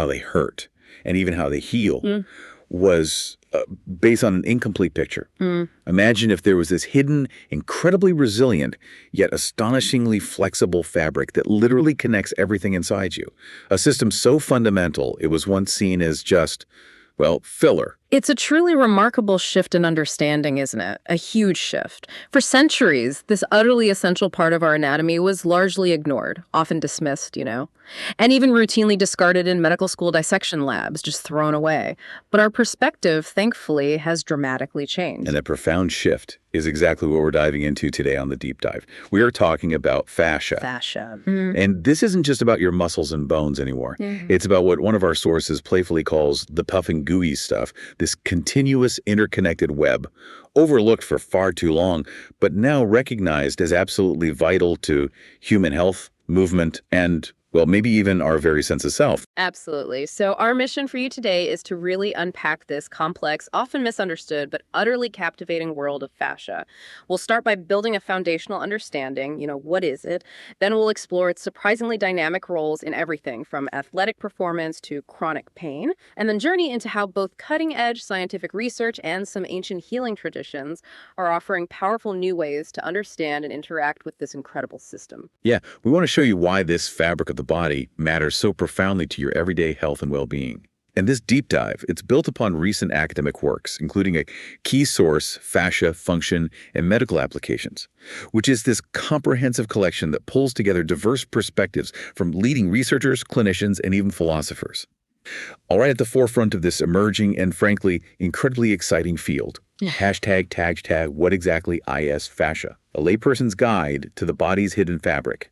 how they hurt, and even how they heal was based on an incomplete picture. Imagine if there was this hidden, incredibly resilient, yet astonishingly flexible fabric that literally connects everything inside you. A system so fundamental it was once seen as just, well, filler. It's a truly remarkable shift in understanding, isn't it? A huge shift. For centuries, this utterly essential part of our anatomy was largely ignored, often dismissed, and even routinely discarded in medical school dissection labs, just thrown away. But our perspective, thankfully, has dramatically changed. And that profound shift is exactly what we're diving into today on the deep dive. We are talking about fascia. Fascia. And this isn't just about your muscles and bones anymore. It's about what one of our sources playfully calls the puff and gooey stuff, this continuous interconnected web, overlooked for far too long, but now recognized as absolutely vital to human health, movement, and, well, maybe even our very sense of self. Absolutely. So our mission for you today is to really unpack this complex, often misunderstood, but utterly captivating world of fascia. We'll start by building a foundational understanding, what is it? Then we'll explore its surprisingly dynamic roles in everything from athletic performance to chronic pain, and then journey into how both cutting-edge scientific research and some ancient healing traditions are offering powerful new ways to understand and interact with this incredible system. Yeah, we want to show you why this fabric of the body matters so profoundly to your everyday health and well-being. And this deep dive, it's built upon recent academic works, including a key source, Fascia, Function, and Medical Applications, which is this comprehensive collection that pulls together diverse perspectives from leading researchers, clinicians, and even philosophers. All right, at the forefront of this emerging and, frankly, incredibly exciting field, #tag, what exactly is fascia? A layperson's guide to the body's hidden fabric.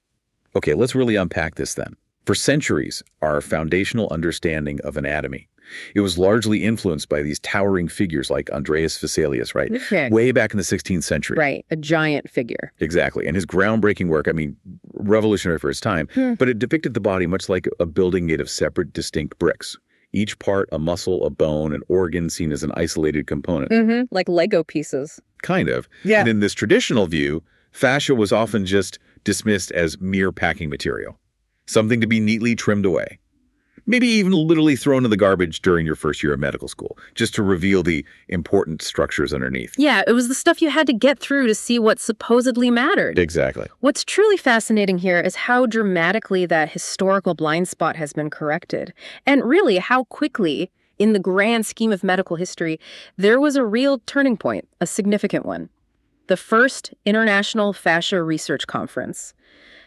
Okay, let's really unpack this then. For centuries, our foundational understanding of anatomy, it was largely influenced by these towering figures like Andreas Vesalius, right? Okay. Way back in the 16th century. Right, a giant figure. Exactly. And his groundbreaking work, revolutionary for its time, but it depicted the body much like a building made of separate, distinct bricks. Each part a muscle, a bone, an organ seen as an isolated component. Like Lego pieces. Kind of. Yeah. And in this traditional view, fascia was often just dismissed as mere packing material, something to be neatly trimmed away. Maybe even literally thrown in the garbage during your first year of medical school, just to reveal the important structures underneath. Yeah, it was the stuff you had to get through to see what supposedly mattered. Exactly. What's truly fascinating here is how dramatically that historical blind spot has been corrected. And really, how quickly, in the grand scheme of medical history, there was a real turning point, a significant one. The first International Fascia Research Conference,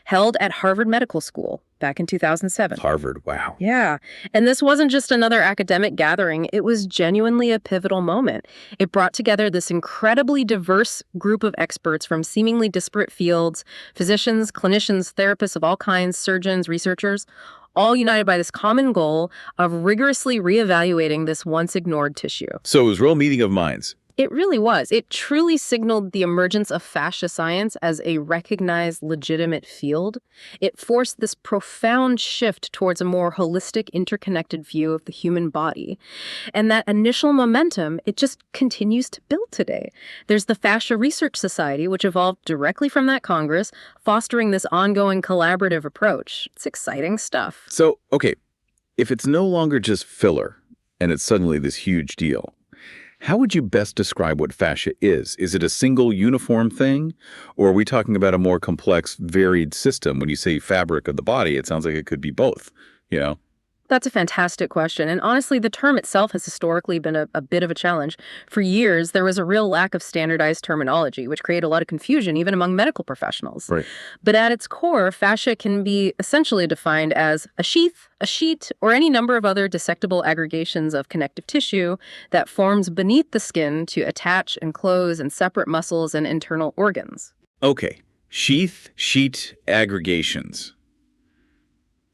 held at Harvard Medical School back in 2007. Harvard, wow. Yeah. And this wasn't just another academic gathering. It was genuinely a pivotal moment. It brought together this incredibly diverse group of experts from seemingly disparate fields, physicians, clinicians, therapists of all kinds, surgeons, researchers, all united by this common goal of rigorously reevaluating this once ignored tissue. So it was a real meeting of minds. It really was. It truly signaled the emergence of fascia science as a recognized, legitimate field. It forced this profound shift towards a more holistic, interconnected view of the human body. And that initial momentum, it just continues to build today. There's the Fascia Research Society, which evolved directly from that Congress, fostering this ongoing collaborative approach. It's exciting stuff. So, okay, if it's no longer just filler, and it's suddenly this huge deal, how would you best describe what fascia is? Is it a single uniform thing? Or are we talking about a more complex, varied system? When you say fabric of the body, it sounds like it could be both, That's a fantastic question. And honestly, the term itself has historically been a bit of a challenge. For years, there was a real lack of standardized terminology, which created a lot of confusion, even among medical professionals. Right. But at its core, fascia can be essentially defined as a sheath, a sheet, or any number of other dissectable aggregations of connective tissue that forms beneath the skin to attach, enclose, and separate muscles and internal organs. Okay, sheet, aggregations.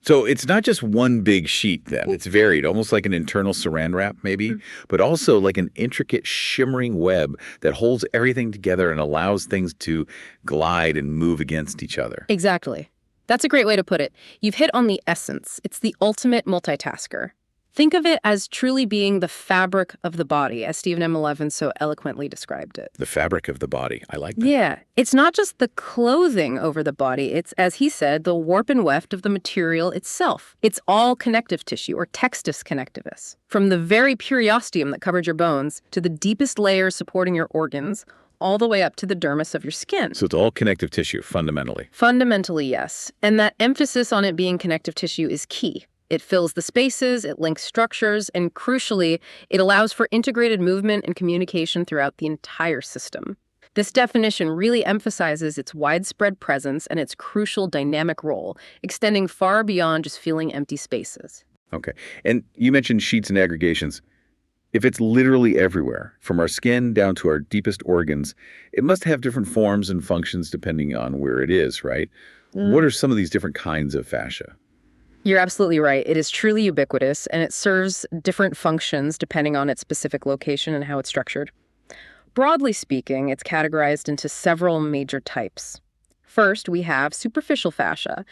So it's not just one big sheet then. It's varied, almost like an internal saran wrap maybe, but also like an intricate shimmering web that holds everything together and allows things to glide and move against each other. Exactly. That's a great way to put it. You've hit on the essence. It's the ultimate multitasker. Think of it as truly being the fabric of the body, as Stephen M. Levin so eloquently described it. The fabric of the body. I like that. Yeah, it's not just the clothing over the body. It's, as he said, the warp and weft of the material itself. It's all connective tissue, or textus connectivus. From the very periosteum that covered your bones to the deepest layers supporting your organs, all the way up to the dermis of your skin. So it's all connective tissue, fundamentally. Fundamentally, yes. And that emphasis on it being connective tissue is key. It fills the spaces, it links structures, and crucially, it allows for integrated movement and communication throughout the entire system. This definition really emphasizes its widespread presence and its crucial dynamic role, extending far beyond just filling empty spaces. Okay. And you mentioned sheets and aggregations. If it's literally everywhere, from our skin down to our deepest organs, it must have different forms and functions depending on where it is, right? What are some of these different kinds of fascia? You're absolutely right. It is truly ubiquitous, and it serves different functions depending on its specific location and how it's structured. Broadly speaking, it's categorized into several major types. First, we have superficial fascia.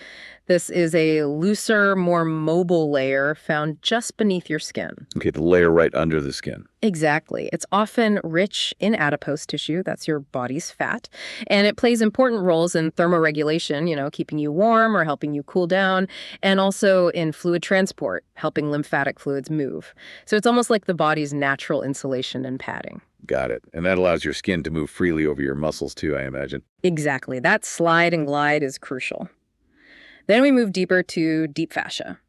This is a looser, more mobile layer found just beneath your skin. Okay, the layer right under the skin. Exactly. It's often rich in adipose tissue, that's your body's fat, and it plays important roles in thermoregulation, keeping you warm or helping you cool down, and also in fluid transport, helping lymphatic fluids move. So it's almost like the body's natural insulation and padding. Got it. And that allows your skin to move freely over your muscles too, I imagine. Exactly. That slide and glide is crucial. Then we move deeper to deep fascia,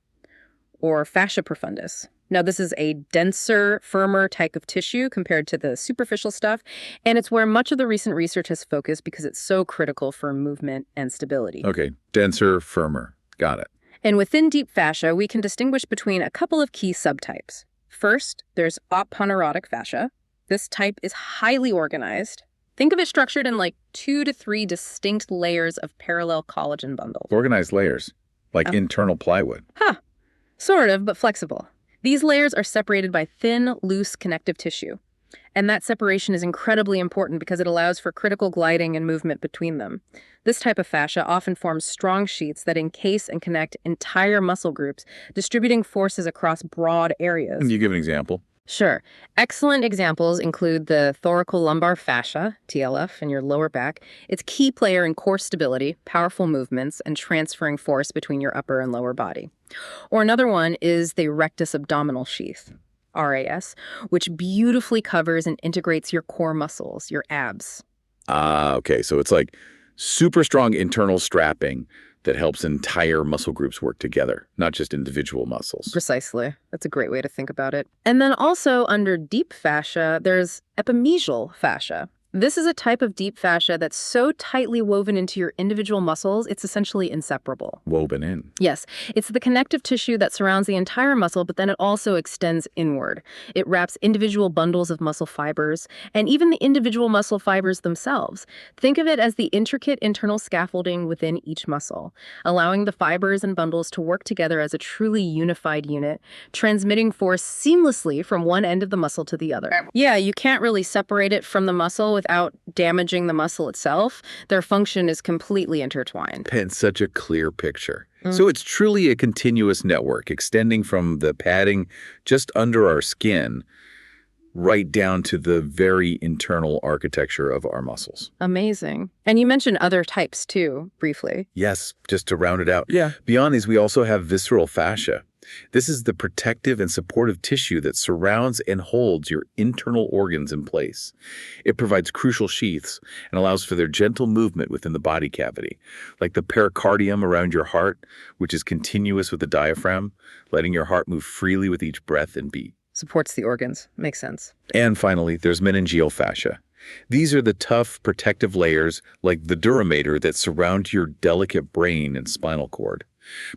or fascia profundus. Now, this is a denser, firmer type of tissue compared to the superficial stuff, and it's where much of the recent research has focused because it's so critical for movement and stability. Okay, denser, firmer. Got it. And within deep fascia, we can distinguish between a couple of key subtypes. First, there's aponeurotic fascia. This type is highly organized. Think of it structured in like 2 to 3 distinct layers of parallel collagen bundles. Organized layers, like internal plywood. Sort of, but flexible. These layers are separated by thin, loose connective tissue. And that separation is incredibly important because it allows for critical gliding and movement between them. This type of fascia often forms strong sheets that encase and connect entire muscle groups, distributing forces across broad areas. Can you give an example? Sure. Excellent examples include the thoracolumbar fascia, TLF, in your lower back. It's a key player in core stability, powerful movements, and transferring force between your upper and lower body. Or another one is the rectus abdominal sheath, RAS, which beautifully covers and integrates your core muscles, your abs. Okay. So it's like super strong internal strapping that helps entire muscle groups work together, not just individual muscles. Precisely. That's a great way to think about it. And then also under deep fascia, there's epimysial fascia. This is a type of deep fascia that's so tightly woven into your individual muscles, it's essentially inseparable. Woven in. Yes, it's the connective tissue that surrounds the entire muscle, but then it also extends inward. It wraps individual bundles of muscle fibers, and even the individual muscle fibers themselves. Think of it as the intricate internal scaffolding within each muscle, allowing the fibers and bundles to work together as a truly unified unit, transmitting force seamlessly from one end of the muscle to the other. Yeah, you can't really separate it from the muscle without damaging the muscle itself. Their function is completely intertwined. Paints such a clear picture. So it's truly a continuous network extending from the padding just under our skin right down to the very internal architecture of our muscles. Amazing. And you mentioned other types too, briefly. Yes, just to round it out. Yeah. Beyond these, we also have visceral fascia. This is the protective and supportive tissue that surrounds and holds your internal organs in place. It provides crucial sheaths and allows for their gentle movement within the body cavity, like the pericardium around your heart, which is continuous with the diaphragm, letting your heart move freely with each breath and beat. Supports the organs. Makes sense. And finally, there's meningeal fascia. These are the tough, protective layers like the duramater that surround your delicate brain and spinal cord,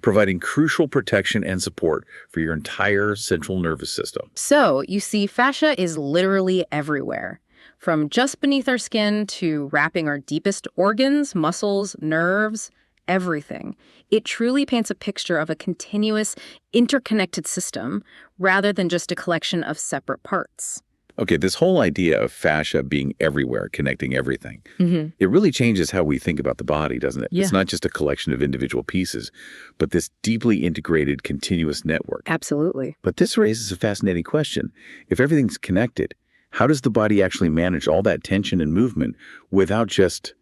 providing crucial protection and support for your entire central nervous system. So, you see, fascia is literally everywhere. From just beneath our skin to wrapping our deepest organs, muscles, nerves, everything. It truly paints a picture of a continuous, interconnected system rather than just a collection of separate parts. Okay, this whole idea of fascia being everywhere, connecting everything, Hmm. it really changes how we think about the body, doesn't it? Yeah. It's not just a collection of individual pieces, but this deeply integrated, continuous network. Absolutely. But this raises a fascinating question. If everything's connected, how does the body actually manage all that tension and movement without just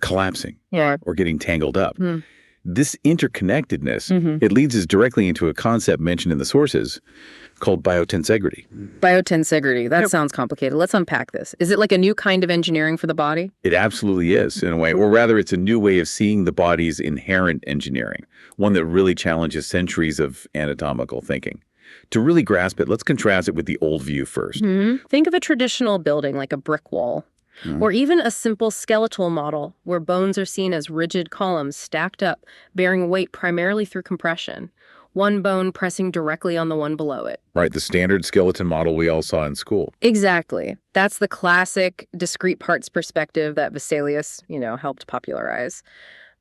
collapsing Yeah. or getting tangled up? Hmm. This interconnectedness, Hmm. it leads us directly into a concept mentioned in the sources called biotensegrity. Biotensegrity. That Yep. sounds complicated. Let's unpack this. Is it like a new kind of engineering for the body? It absolutely is, in a way, or rather, it's a new way of seeing the body's inherent engineering, one that really challenges centuries of anatomical thinking. To really grasp it, let's contrast it with the old view first. Think of a traditional building like a brick wall, or even a simple skeletal model where bones are seen as rigid columns stacked up, bearing weight primarily through compression, one bone pressing directly on the one below it. Right, the standard skeleton model we all saw in school. Exactly. That's the classic discrete parts perspective that Vesalius, helped popularize.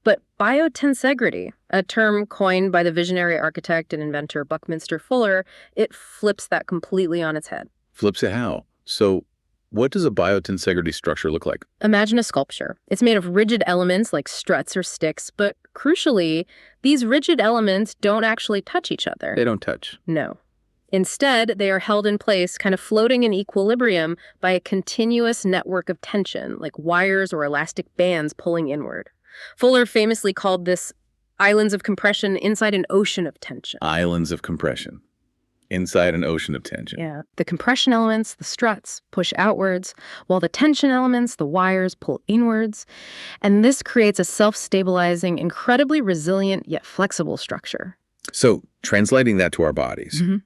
But biotensegrity, a term coined by the visionary architect and inventor Buckminster Fuller, it flips that completely on its head. Flips it how? So, what does a biotensegrity structure look like? Imagine a sculpture. It's made of rigid elements like struts or sticks, but crucially, these rigid elements don't actually touch each other. They don't touch. No. Instead, they are held in place, kind of floating in equilibrium by a continuous network of tension, like wires or elastic bands pulling inward. Fuller famously called this islands of compression inside an ocean of tension. Islands of compression. Inside an ocean of tension. Yeah. The compression elements, the struts, push outwards, while the tension elements, the wires, pull inwards. And this creates a self-stabilizing, incredibly resilient yet flexible structure. So, translating that to our bodies. Mm-hmm.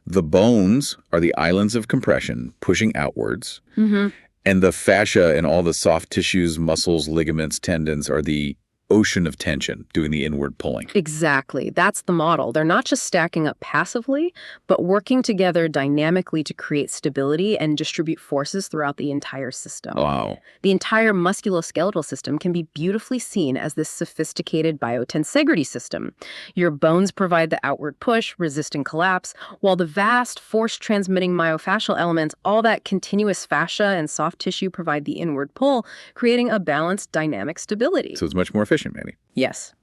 The bones are the islands of compression pushing outwards, Mm-hmm. and the fascia and all the soft tissues, muscles, ligaments, tendons are the ocean of tension doing the inward pulling. Exactly. That's the model. They're not just stacking up passively, but working together dynamically to create stability and distribute forces throughout the entire system. Wow. The entire musculoskeletal system can be beautifully seen as this sophisticated biotensegrity system. Your bones provide the outward push, resisting collapse, while the vast force-transmitting myofascial elements, all that continuous fascia and soft tissue provide the inward pull, creating a balanced dynamic stability. So it's much more efficient, maybe. Yes.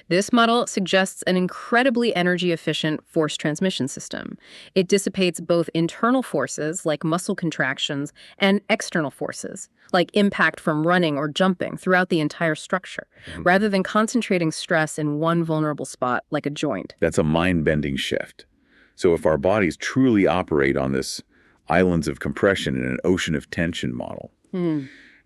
This model suggests an incredibly energy-efficient force transmission system. It dissipates both internal forces, like muscle contractions, and external forces, like impact from running or jumping, throughout the entire structure, rather than concentrating stress in one vulnerable spot, like a joint. That's a mind-bending shift. So if our bodies truly operate on this islands of compression in an ocean of tension model,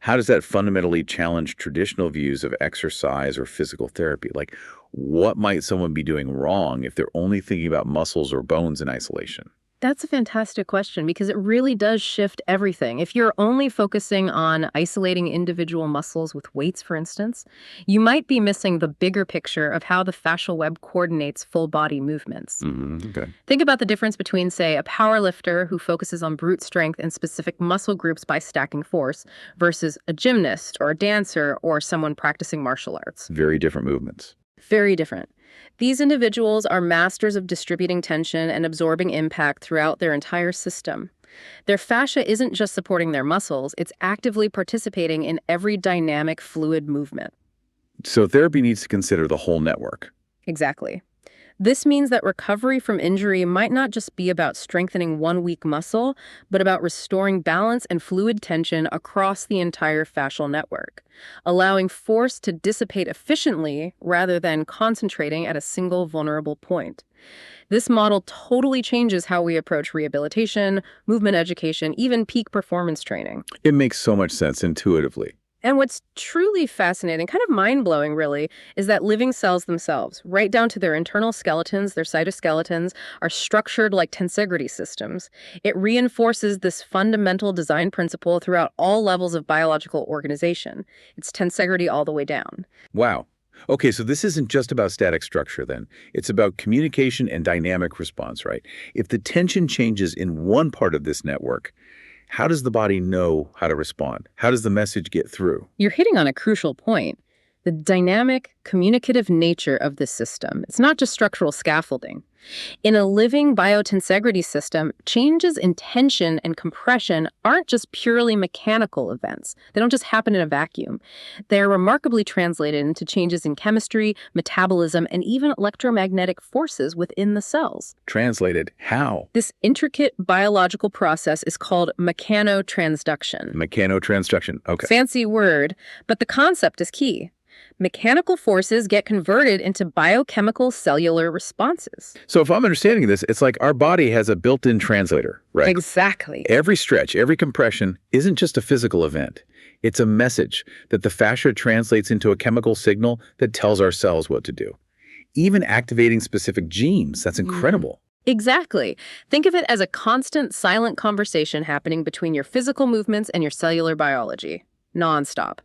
how does that fundamentally challenge traditional views of exercise or physical therapy? Like, what might someone be doing wrong if they're only thinking about muscles or bones in isolation? That's a fantastic question because it really does shift everything. If you're only focusing on isolating individual muscles with weights, for instance, you might be missing the bigger picture of how the fascial web coordinates full body movements. Okay. Think about the difference between, say, a power lifter who focuses on brute strength in specific muscle groups by stacking force versus a gymnast or a dancer or someone practicing martial arts. Very different movements. Very different. These individuals are masters of distributing tension and absorbing impact throughout their entire system. Their fascia isn't just supporting their muscles, it's actively participating in every dynamic, fluid movement. So therapy needs to consider the whole network. Exactly. This means that recovery from injury might not just be about strengthening one weak muscle, but about restoring balance and fluid tension across the entire fascial network, allowing force to dissipate efficiently rather than concentrating at a single vulnerable point. This model totally changes how we approach rehabilitation, movement education, even peak performance training. It makes so much sense intuitively. And what's truly fascinating, kind of mind-blowing really, is that living cells themselves, right down to their internal skeletons, their cytoskeletons, are structured like tensegrity systems. It reinforces this fundamental design principle throughout all levels of biological organization. It's tensegrity all the way down. Wow. Okay, so this isn't just about static structure then. It's about communication and dynamic response, right? If the tension changes in one part of this network, how does the body know how to respond? How does the message get through? You're hitting on a crucial point. the dynamic, communicative nature of this system. It's not just structural scaffolding. In a living biotensegrity system, changes in tension and compression aren't just purely mechanical events. They don't just happen in a vacuum. They're remarkably translated into changes in chemistry, metabolism, and even electromagnetic forces within the cells. Translated how? This intricate biological process is called mechanotransduction. Mechanotransduction. Okay. Fancy word, but the concept is key. Mechanical forces get converted into biochemical cellular responses. So if I'm understanding this, it's like our body has a built-in translator, right? Exactly. Every stretch, every compression isn't just a physical event. It's a message that the fascia translates into a chemical signal that tells our cells what to do. Even activating specific genes, that's incredible. Exactly. Think of it as a constant silent conversation happening between your physical movements and your cellular biology, nonstop.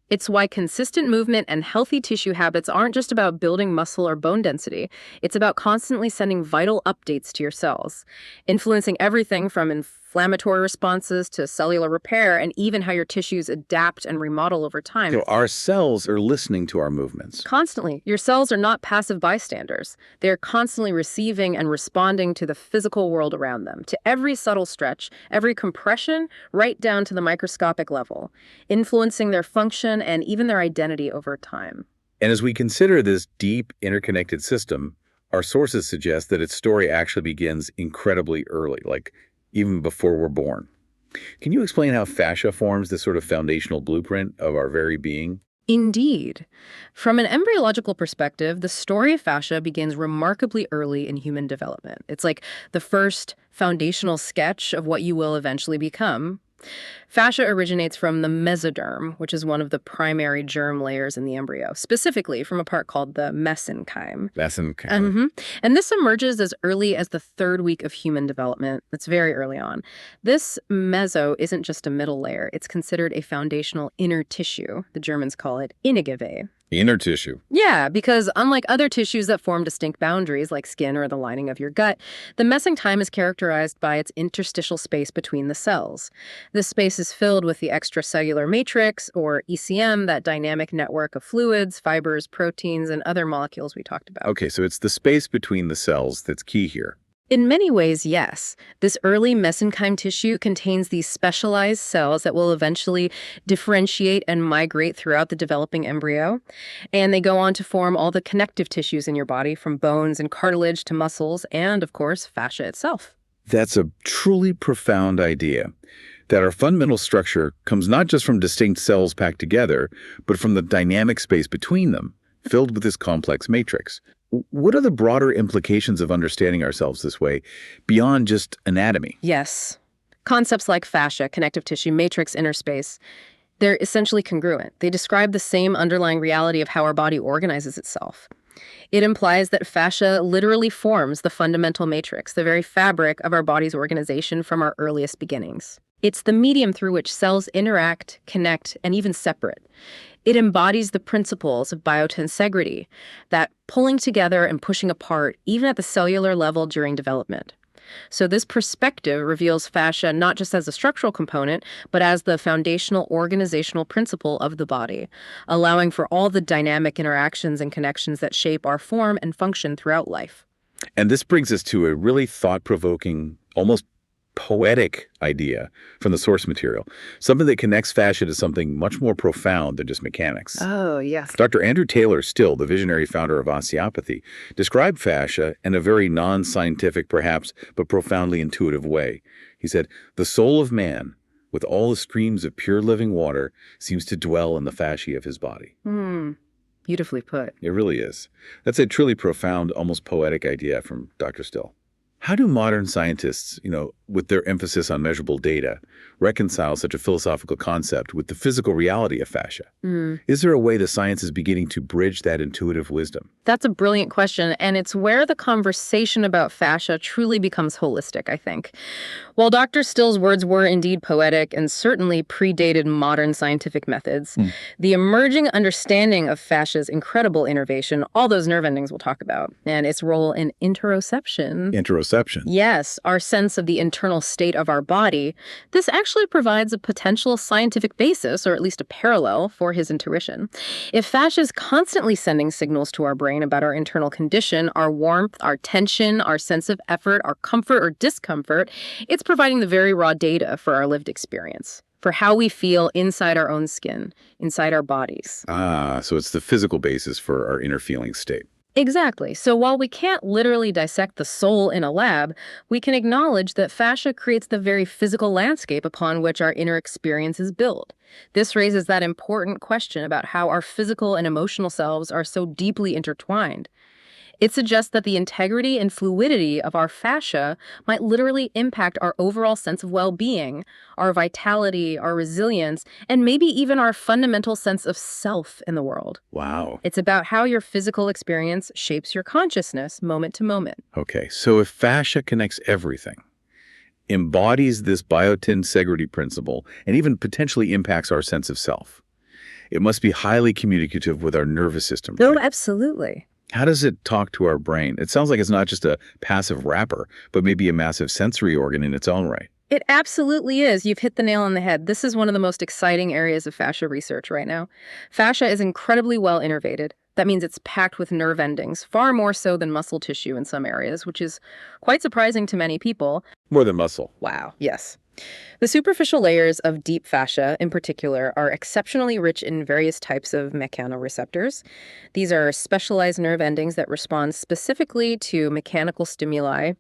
It's why consistent movement and healthy tissue habits aren't just about building muscle or bone density. It's about constantly sending vital updates to your cells, influencing everything from inflammatory responses to cellular repair and even how your tissues adapt and remodel over time. So our cells are listening to our movements. Constantly. Your cells are not passive bystanders. They're constantly receiving and responding to the physical world around them, to every subtle stretch, every compression, right down to the microscopic level, influencing their function and even their identity over time. And as we consider this deep, interconnected system, our sources suggest that its story actually begins incredibly early, like even before we're born. Can you explain how fascia forms this sort of foundational blueprint of our very being? Indeed. From an embryological perspective, the story of fascia begins remarkably early in human development. It's like the first foundational sketch of what you will eventually become. Fascia originates from the mesoderm, which is one of the primary germ layers in the embryo, specifically from a part called the mesenchyme. Mesenchyme. And this emerges as early as the third week of human development. That's very early on. This meso isn't just a middle layer. It's considered a foundational inner tissue. The Germans call it Innengewebe. Inner tissue. Yeah, because unlike other tissues that form distinct boundaries, like skin or the lining of your gut, the mesenchyme is characterized by its interstitial space between the cells. This space is filled with the extracellular matrix, or ECM, that dynamic network of fluids, fibers, proteins, and other molecules we talked about. Okay, so it's the space between the cells that's key here. In many ways, yes. This early mesenchyme tissue contains these specialized cells that will eventually differentiate and migrate throughout the developing embryo. And they go on to form all the connective tissues in your body, from bones and cartilage to muscles, and, of course, fascia itself. That's a truly profound idea, that our fundamental structure comes not just from distinct cells packed together, but from the dynamic space between them, filled with this complex matrix. What are the broader implications of understanding ourselves this way, beyond just anatomy? Yes. Concepts like fascia, connective tissue, matrix, inner space, they're essentially congruent. They describe the same underlying reality of how our body organizes itself. It implies that fascia literally forms the fundamental matrix, the very fabric of our body's organization from our earliest beginnings. It's the medium through which cells interact, connect, and even separate. It embodies the principles of biotensegrity, that pulling together and pushing apart, even at the cellular level during development. So this perspective reveals fascia not just as a structural component, but as the foundational organizational principle of the body, allowing for all the dynamic interactions and connections that shape our form and function throughout life. And this brings us to a really thought-provoking, almost poetic idea from the source material, something that connects fascia to something much more profound than just mechanics. Oh, yes. Dr. Andrew Taylor Still, the visionary founder of osteopathy, described fascia in a very non-scientific, perhaps, but profoundly intuitive way. He said, "The soul of man, with all the streams of pure living water, seems to dwell in the fascia of his body." Beautifully put. It really is. That's a truly profound, almost poetic idea from Dr. Still. How do modern scientists, with their emphasis on measurable data, reconcile such a philosophical concept with the physical reality of fascia? Is there a way the science is beginning to bridge that intuitive wisdom? That's a brilliant question, and it's where the conversation about fascia truly becomes holistic, I think. While Dr. Still's words were indeed poetic and certainly predated modern scientific methods, the emerging understanding of fascia's incredible innervation, all those nerve endings we'll talk about, and its role in interoception. proprioception. Yes, our sense of the internal state of our body. This actually provides a potential scientific basis, or at least a parallel, for his intuition. If fascia is constantly sending signals to our brain about our internal condition, our warmth, our tension, our sense of effort, our comfort or discomfort, it's providing the very raw data for our lived experience, for how we feel inside our own skin, inside our bodies. Ah, so it's the physical basis for our inner feeling state. Exactly. So while we can't literally dissect the soul in a lab, we can acknowledge that fascia creates the very physical landscape upon which our inner experience is built. This raises that important question about how our physical and emotional selves are so deeply intertwined. It suggests that the integrity and fluidity of our fascia might literally impact our overall sense of well-being, our vitality, our resilience, and maybe even our fundamental sense of self in the world. Wow. It's about how your physical experience shapes your consciousness moment to moment. Okay, so if fascia connects everything, embodies this biotensegrity principle, and even potentially impacts our sense of self, it must be highly communicative with our nervous system. Oh, Right? absolutely. How does it talk to our brain? It sounds like it's not just a passive wrapper, but maybe a massive sensory organ in its own right. It absolutely is. You've hit the nail on the head. This is one of the most exciting areas of fascia research right now. Fascia is incredibly well innervated. That means it's packed with nerve endings, far more so than muscle tissue in some areas, which is quite surprising to many people. More than muscle. Wow. Yes. The superficial layers of deep fascia, in particular, are exceptionally rich in various types of mechanoreceptors. These are specialized nerve endings that respond specifically to mechanical stimuli,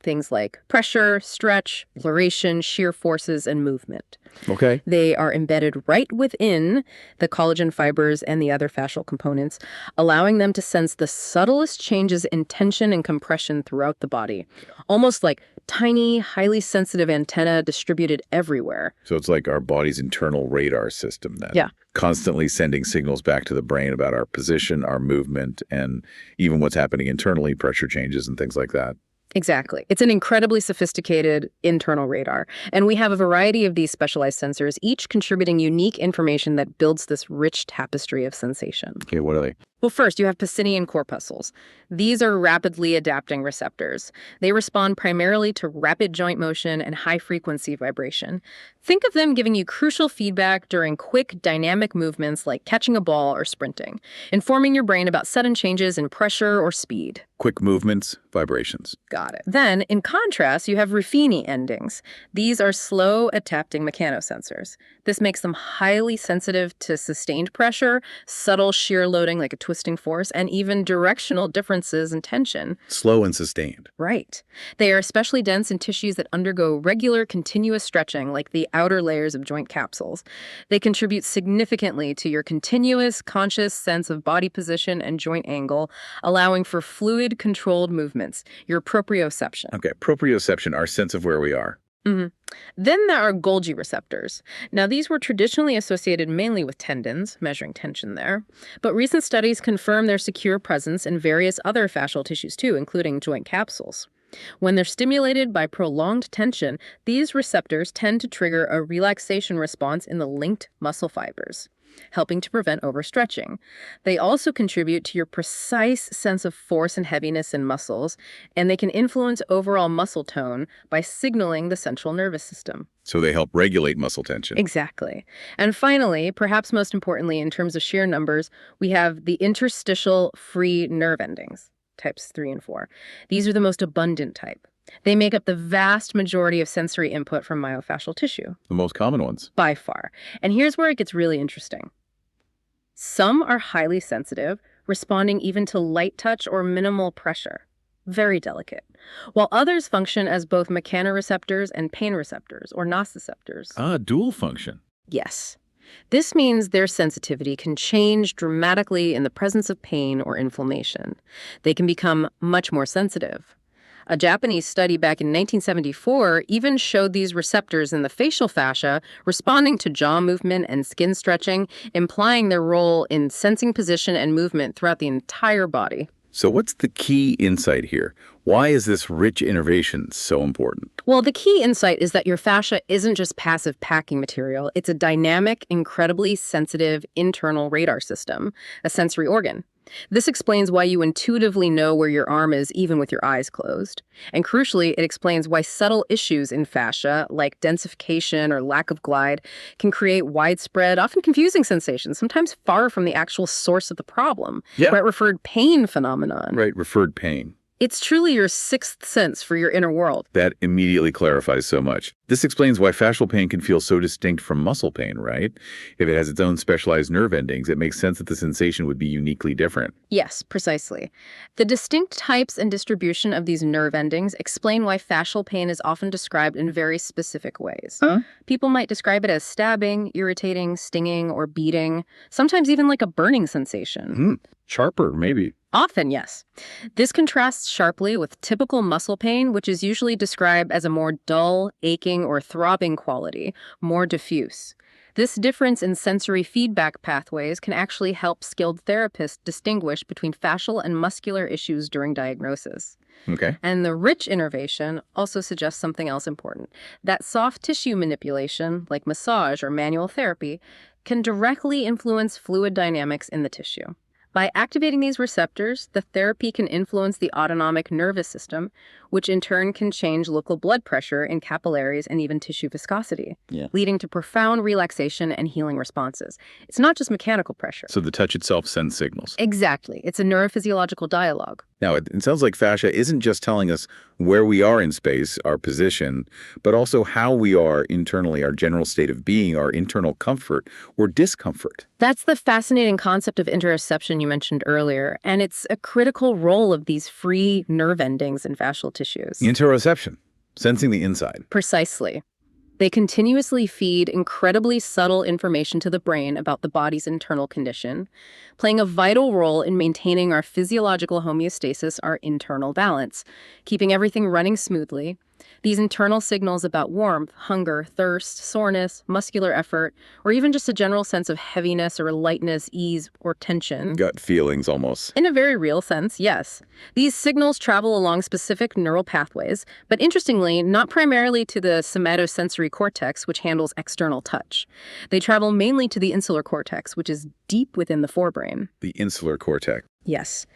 things like pressure, stretch, acceleration, shear forces, and movement. Okay. They are embedded right within the collagen fibers and the other fascial components, allowing them to sense the subtlest changes in tension and compression throughout the body, almost like tiny, highly sensitive antennae distributed everywhere. So it's like our body's internal radar system then. Yeah. Constantly sending signals back to the brain about our position, our movement, and even what's happening internally, pressure changes and things like that. Exactly. It's an incredibly sophisticated internal radar, and we have a variety of these specialized sensors, each contributing unique information that builds this rich tapestry of sensation. Okay, what are they? Well, first, you have Pacinian corpuscles. These are rapidly adapting receptors. They respond primarily to rapid joint motion and high-frequency vibration. Think of them giving you crucial feedback during quick, dynamic movements like catching a ball or sprinting, informing your brain about sudden changes in pressure or speed. Quick movements, vibrations. Got it. Then, in contrast, you have Ruffini endings. These are slow-adapting mechanosensors. This makes them highly sensitive to sustained pressure, subtle shear loading like a twisting force, and even directional differences in tension. Slow and sustained. Right. They are especially dense in tissues that undergo regular, continuous stretching, like the outer layers of joint capsules. They contribute significantly to your continuous, conscious sense of body position and joint angle, allowing for fluid, controlled movements, your proprioception. Okay, proprioception, our sense of where we are. Mm-hmm. Then there are Golgi receptors. Now, these were traditionally associated mainly with tendons, measuring tension there, but recent studies confirm their secure presence in various other fascial tissues too, including joint capsules. When they're stimulated by prolonged tension, these receptors tend to trigger a relaxation response in the linked muscle fibers, helping to prevent overstretching. They also contribute to your precise sense of force and heaviness in muscles, and they can influence overall muscle tone by signaling the central nervous system. So they help regulate muscle tension. Exactly. And finally, perhaps most importantly in terms of sheer numbers, we have the interstitial free nerve endings, types 3 and 4. These are the most abundant type. They make up the vast majority of sensory input from myofascial tissue. The most common ones. By far. And here's where it gets really interesting. Some are highly sensitive, responding even to light touch or minimal pressure. Very delicate. While others function as both mechanoreceptors and pain receptors, or nociceptors. Ah, dual function. Yes. This means their sensitivity can change dramatically in the presence of pain or inflammation. They can become much more sensitive. A Japanese study back in 1974 even showed these receptors in the facial fascia responding to jaw movement and skin stretching, implying their role in sensing position and movement throughout the entire body. So what's the key insight here? Why is this rich innervation so important? Well, the key insight is that your fascia isn't just passive packing material. It's a dynamic, incredibly sensitive internal radar system, a sensory organ. This explains why you intuitively know where your arm is even with your eyes closed. And crucially, it explains why subtle issues in fascia, like densification or lack of glide, can create widespread, often confusing sensations, sometimes far from the actual source of the problem. Yeah. Right, referred pain phenomenon. Right, referred pain. It's truly your sixth sense for your inner world. That immediately clarifies so much. This explains why fascial pain can feel so distinct from muscle pain, right? If it has its own specialized nerve endings, it makes sense that the sensation would be uniquely different. Yes, precisely. The distinct types and distribution of these nerve endings explain why fascial pain is often described in very specific ways. People might describe it as stabbing, irritating, stinging, or beating, sometimes even like a burning sensation. Sharper, maybe. Often, yes. This contrasts sharply with typical muscle pain, which is usually described as a more dull, aching, or throbbing quality, more diffuse. This difference in sensory feedback pathways can actually help skilled therapists distinguish between fascial and muscular issues during diagnosis. Okay. And the rich innervation also suggests something else important, that soft tissue manipulation, like massage or manual therapy, can directly influence fluid dynamics in the tissue. By activating these receptors, the therapy can influence the autonomic nervous system, which in turn can change local blood pressure in capillaries and even tissue viscosity, leading to profound relaxation and healing responses. It's not just mechanical pressure. So the touch itself sends signals. Exactly. It's a neurophysiological dialogue. Now, it sounds like fascia isn't just telling us where we are in space, our position, but also how we are internally, our general state of being, our internal comfort or discomfort. That's the fascinating concept of interoception you mentioned earlier, and it's a critical role of these free nerve endings in fascial tissues. Interoception, sensing the inside. Precisely. They continuously feed incredibly subtle information to the brain about the body's internal condition, playing a vital role in maintaining our physiological homeostasis, our internal balance, keeping everything running smoothly. These internal signals about warmth, hunger, thirst, soreness, muscular effort, or even just a general sense of heaviness or lightness, ease, or tension. Gut feelings almost. In a very real sense, yes. These signals travel along specific neural pathways, but interestingly, not primarily to the somatosensory cortex, which handles external touch. They travel mainly to the insular cortex, which is deep within the forebrain. The insular cortex. Yes.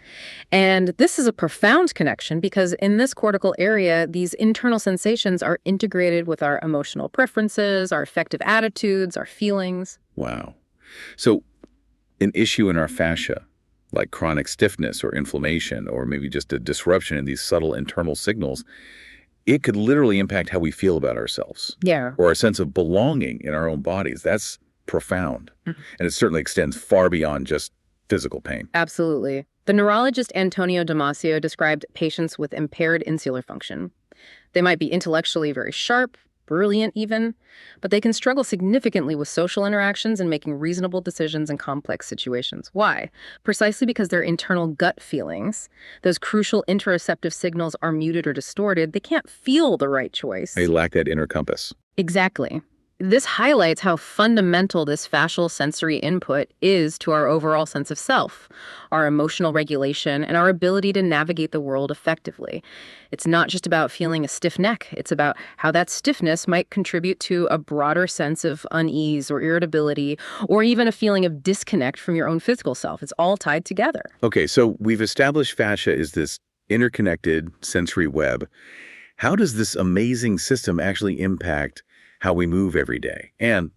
And this is a profound connection because in this cortical area, these internal sensations are integrated with our emotional preferences, our affective attitudes, our feelings. Wow. So an issue in our fascia, like chronic stiffness or inflammation, or maybe just a disruption in these subtle internal signals, it could literally impact how we feel about ourselves. Yeah. Or our sense of belonging in our own bodies. That's profound. And it certainly extends far beyond just physical pain. Absolutely. The neurologist Antonio Damasio described patients with impaired insular function. They might be intellectually very sharp, brilliant even, but they can struggle significantly with social interactions and making reasonable decisions in complex situations. Why? Precisely because their internal gut feelings, those crucial interoceptive signals, are muted or distorted. They can't feel the right choice. They lack that inner compass. Exactly. This highlights how fundamental this fascial sensory input is to our overall sense of self, our emotional regulation, and our ability to navigate the world effectively. It's not just about feeling a stiff neck. It's about how that stiffness might contribute to a broader sense of unease or irritability, or even a feeling of disconnect from your own physical self. It's all tied together. Okay, so we've established fascia is this interconnected sensory web. How does this amazing system actually impact how we move every day? And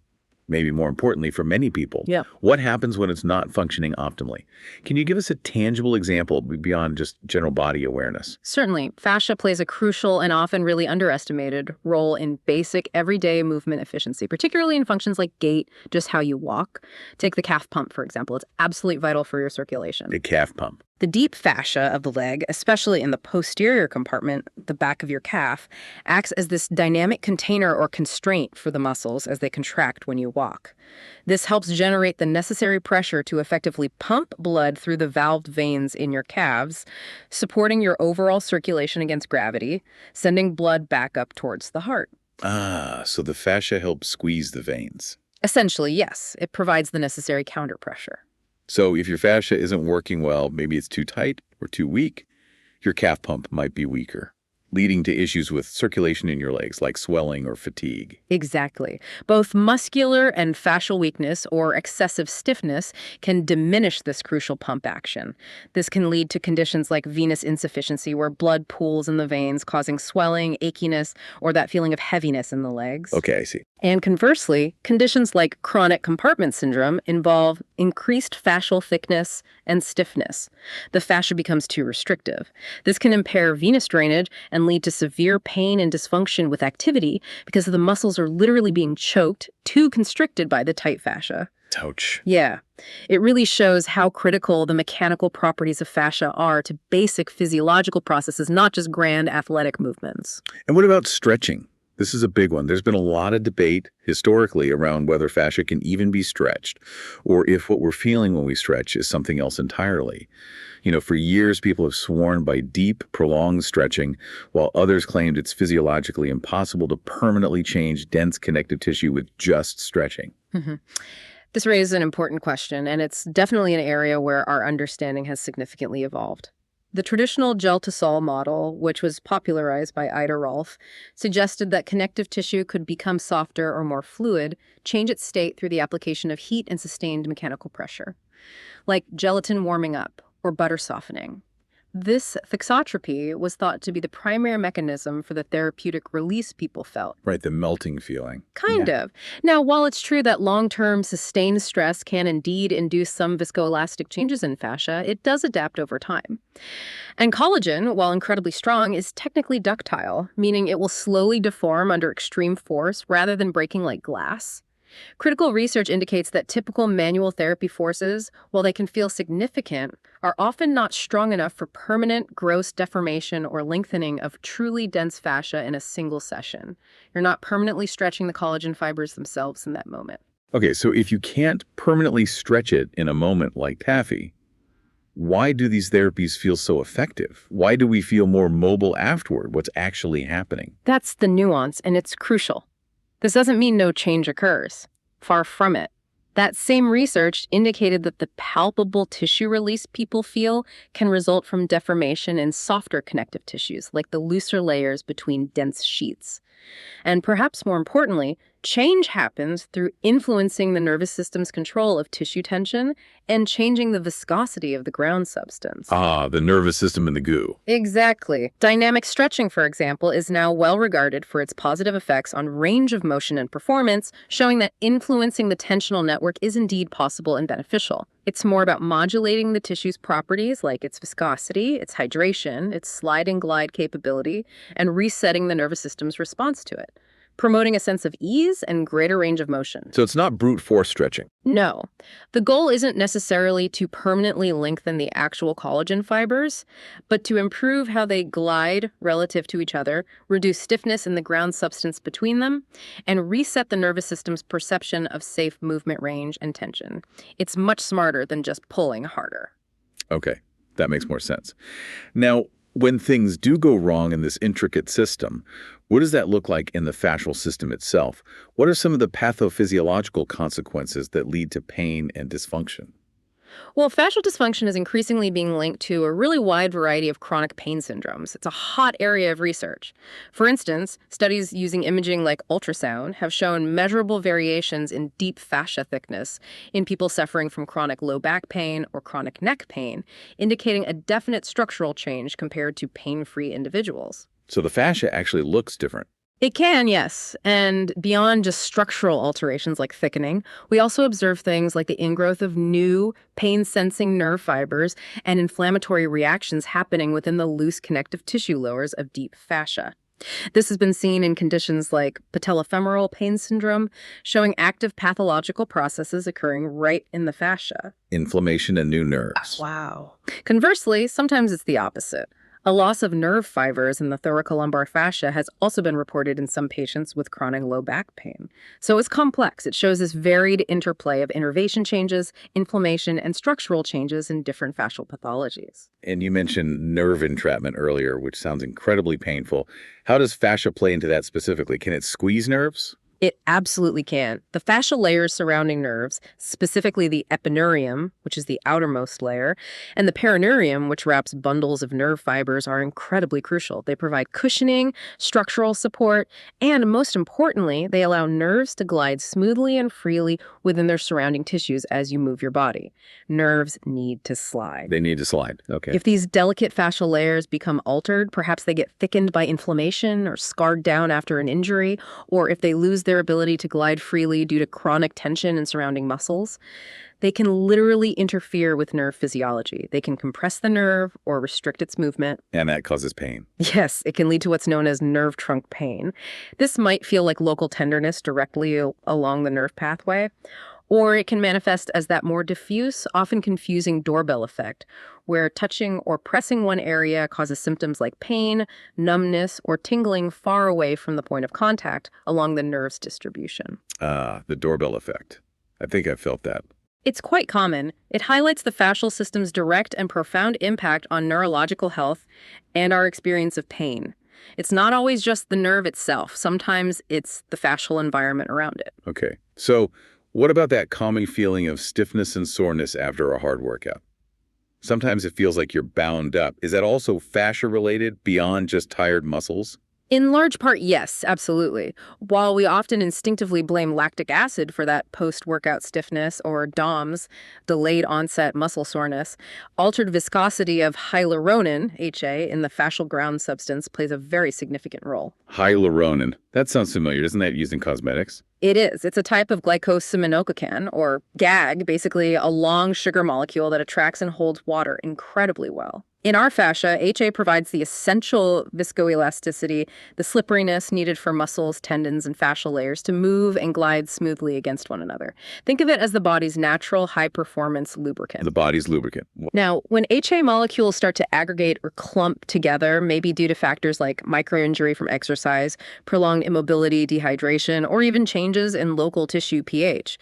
maybe more importantly for many people, what happens when it's not functioning optimally? Can you give us a tangible example beyond just general body awareness? Certainly. Fascia plays a crucial and often really underestimated role in basic everyday movement efficiency, particularly in functions like gait, just how you walk. Take the calf pump, for example. It's absolutely vital for your circulation. The calf pump. The deep fascia of the leg, especially in the posterior compartment, the back of your calf, acts as this dynamic container or constraint for the muscles as they contract when you walk. This helps generate the necessary pressure to effectively pump blood through the valved veins in your calves, supporting your overall circulation against gravity, sending blood back up towards the heart. Ah, so the fascia helps squeeze the veins. Essentially, yes, it provides the necessary counterpressure. So if your fascia isn't working well, maybe it's too tight or too weak, your calf pump might be weaker. leading to issues with circulation in your legs, like swelling or fatigue. Exactly. Both muscular and fascial weakness or excessive stiffness can diminish this crucial pump action. This can lead to conditions like venous insufficiency, where blood pools in the veins, causing swelling, achiness, or that feeling of heaviness in the legs. Okay, I see. And conversely, conditions like chronic compartment syndrome involve increased fascial thickness and stiffness. The fascia becomes too restrictive. This can impair venous drainage and lead to severe pain and dysfunction with activity because the muscles are literally being choked, too constricted by the tight fascia. Ouch. Yeah, it really shows how critical the mechanical properties of fascia are to basic physiological processes, not just grand athletic movements. And what about stretching? This is a big one. There's been a lot of debate historically around whether fascia can even be stretched, or if what we're feeling when we stretch is something else entirely. For years, people have sworn by deep, prolonged stretching, while others claimed it's physiologically impossible to permanently change dense connective tissue with just stretching. Mhm. This raises an important question, and it's definitely an area where our understanding has significantly evolved. The traditional gel-to-sol model, which was popularized by Ida Rolf, suggested that connective tissue could become softer or more fluid, change its state through the application of heat and sustained mechanical pressure, like gelatin warming up or butter softening. This thixotropy was thought to be the primary mechanism for the therapeutic release people felt. Right, the melting feeling. Kind of. Now, while it's true that long-term sustained stress can indeed induce some viscoelastic changes in fascia, it does adapt over time. And collagen, while incredibly strong, is technically ductile, meaning it will slowly deform under extreme force rather than breaking like glass. Critical research indicates that typical manual therapy forces, while they can feel significant, are often not strong enough for permanent gross deformation or lengthening of truly dense fascia in a single session. You're not permanently stretching the collagen fibers themselves in that moment. Okay, so if you can't permanently stretch it in a moment like taffy, why do these therapies feel so effective? Why do we feel more mobile afterward? What's actually happening? That's the nuance, and it's crucial. This doesn't mean no change occurs. Far from it. That same research indicated that the palpable tissue release people feel can result from deformation in softer connective tissues, like the looser layers between dense sheets. And perhaps more importantly, change happens through influencing the nervous system's control of tissue tension and changing the viscosity of the ground substance. Ah, the nervous system and the goo. Exactly. Dynamic stretching, for example, is now well regarded for its positive effects on range of motion and performance, showing that influencing the tensional network is indeed possible and beneficial. It's more about modulating the tissue's properties like its viscosity, its hydration, its slide and glide capability, and resetting the nervous system's response to it, promoting a sense of ease and greater range of motion. So it's not brute force stretching. No. The goal isn't necessarily to permanently lengthen the actual collagen fibers, but to improve how they glide relative to each other, reduce stiffness in the ground substance between them, and reset the nervous system's perception of safe movement range and tension. It's much smarter than just pulling harder. Okay, that makes more sense. Now, when things do go wrong in this intricate system, what does that look like in the fascial system itself? What are some of the pathophysiological consequences that lead to pain and dysfunction? Well, fascial dysfunction is increasingly being linked to a really wide variety of chronic pain syndromes. It's a hot area of research. For instance, studies using imaging like ultrasound have shown measurable variations in deep fascia thickness in people suffering from chronic low back pain or chronic neck pain, indicating a definite structural change compared to pain-free individuals. So the fascia actually looks different. It can, yes. And beyond just structural alterations like thickening, we also observe things like the ingrowth of new pain-sensing nerve fibers and inflammatory reactions happening within the loose connective tissue layers of deep fascia. This has been seen in conditions like patellofemoral pain syndrome, showing active pathological processes occurring right in the fascia. Inflammation and new nerves. Wow. Conversely, sometimes it's the opposite. A loss of nerve fibers in the thoracolumbar fascia has also been reported in some patients with chronic low back pain. So it's complex. It shows this varied interplay of innervation changes, inflammation, and structural changes in different fascial pathologies. And you mentioned nerve entrapment earlier, which sounds incredibly painful. How does fascia play into that specifically? Can it squeeze nerves? It absolutely can. The fascial layers surrounding nerves, specifically the epineurium, which is the outermost layer, and the perineurium, which wraps bundles of nerve fibers, are incredibly crucial. They provide cushioning, structural support, and most importantly, they allow nerves to glide smoothly and freely within their surrounding tissues as you move your body. Nerves need to slide. They need to slide. Okay. If these delicate fascial layers become altered, perhaps they get thickened by inflammation or scarred down after an injury, or if they lose their ability to glide freely due to chronic tension in surrounding muscles, they can literally interfere with nerve physiology. They can compress the nerve or restrict its movement. And that causes pain. Yes, it can lead to what's known as nerve trunk pain. This might feel like local tenderness directly along the nerve pathway, or it can manifest as that more diffuse, often confusing doorbell effect, where touching or pressing one area causes symptoms like pain, numbness, or tingling far away from the point of contact along the nerve's distribution. The doorbell effect. I think I felt that. It's quite common. It highlights the fascial system's direct and profound impact on neurological health and our experience of pain. It's not always just the nerve itself. Sometimes it's the fascial environment around it. Okay. So what about that calming feeling of stiffness and soreness after a hard workout? Sometimes it feels like you're bound up. Is that also fascia-related beyond just tired muscles? In large part, yes, absolutely. While we often instinctively blame lactic acid for that post-workout stiffness or DOMS, delayed onset muscle soreness, altered viscosity of hyaluronan, HA, in the fascial ground substance plays a very significant role. Hyaluronan. That sounds familiar. Isn't that used in cosmetics? It is. It's a type of glycosaminococan, or GAG, basically a long sugar molecule that attracts and holds water incredibly well. In our fascia, HA provides the essential viscoelasticity, the slipperiness needed for muscles, tendons, and fascial layers to move and glide smoothly against one another. Think of it as the body's natural high-performance lubricant. The body's lubricant. Now, when HA molecules start to aggregate or clump together, maybe due to factors like microinjury from exercise, prolonged immobility, dehydration, or even changes in local tissue pH,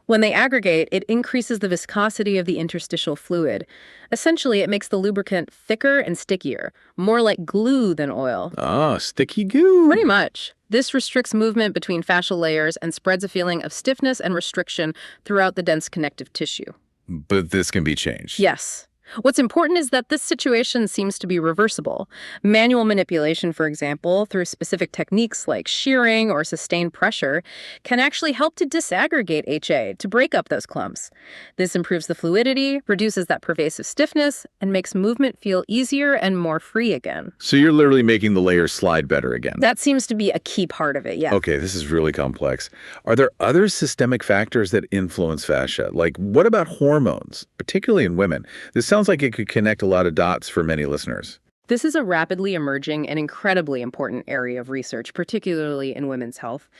when they aggregate, it increases the viscosity of the interstitial fluid. Essentially, it makes the lubricant thicker and stickier, more like glue than oil. Ah, sticky goo. Pretty much. This restricts movement between fascial layers and spreads a feeling of stiffness and restriction throughout the dense connective tissue. But this can be changed. Yes. What's important is that this situation seems to be reversible. Manual manipulation, for example, through specific techniques like shearing or sustained pressure, can actually help to disaggregate HA, to break up those clumps. This improves the fluidity, reduces that pervasive stiffness, and makes movement feel easier and more free again. So you're literally making the layers slide better again. That seems to be a key part of it, yeah. Okay, this is really complex. Are there other systemic factors that influence fascia? Like, what about hormones, particularly in women? This sounds like it could connect a lot of dots for many listeners. This is a rapidly emerging and incredibly important area of research, particularly in women's health.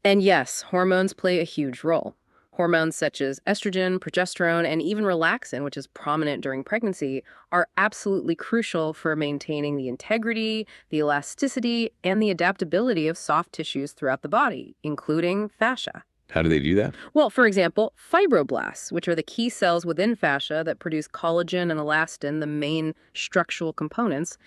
And yes, hormones play a huge role. Hormones such as estrogen, progesterone, and even relaxin, which is prominent during pregnancy, are absolutely crucial for maintaining the integrity, the elasticity, and the adaptability of soft tissues throughout the body, including fascia. How do they do that? Well, for example, fibroblasts, which are the key cells within fascia that produce collagen and elastin, the main structural components.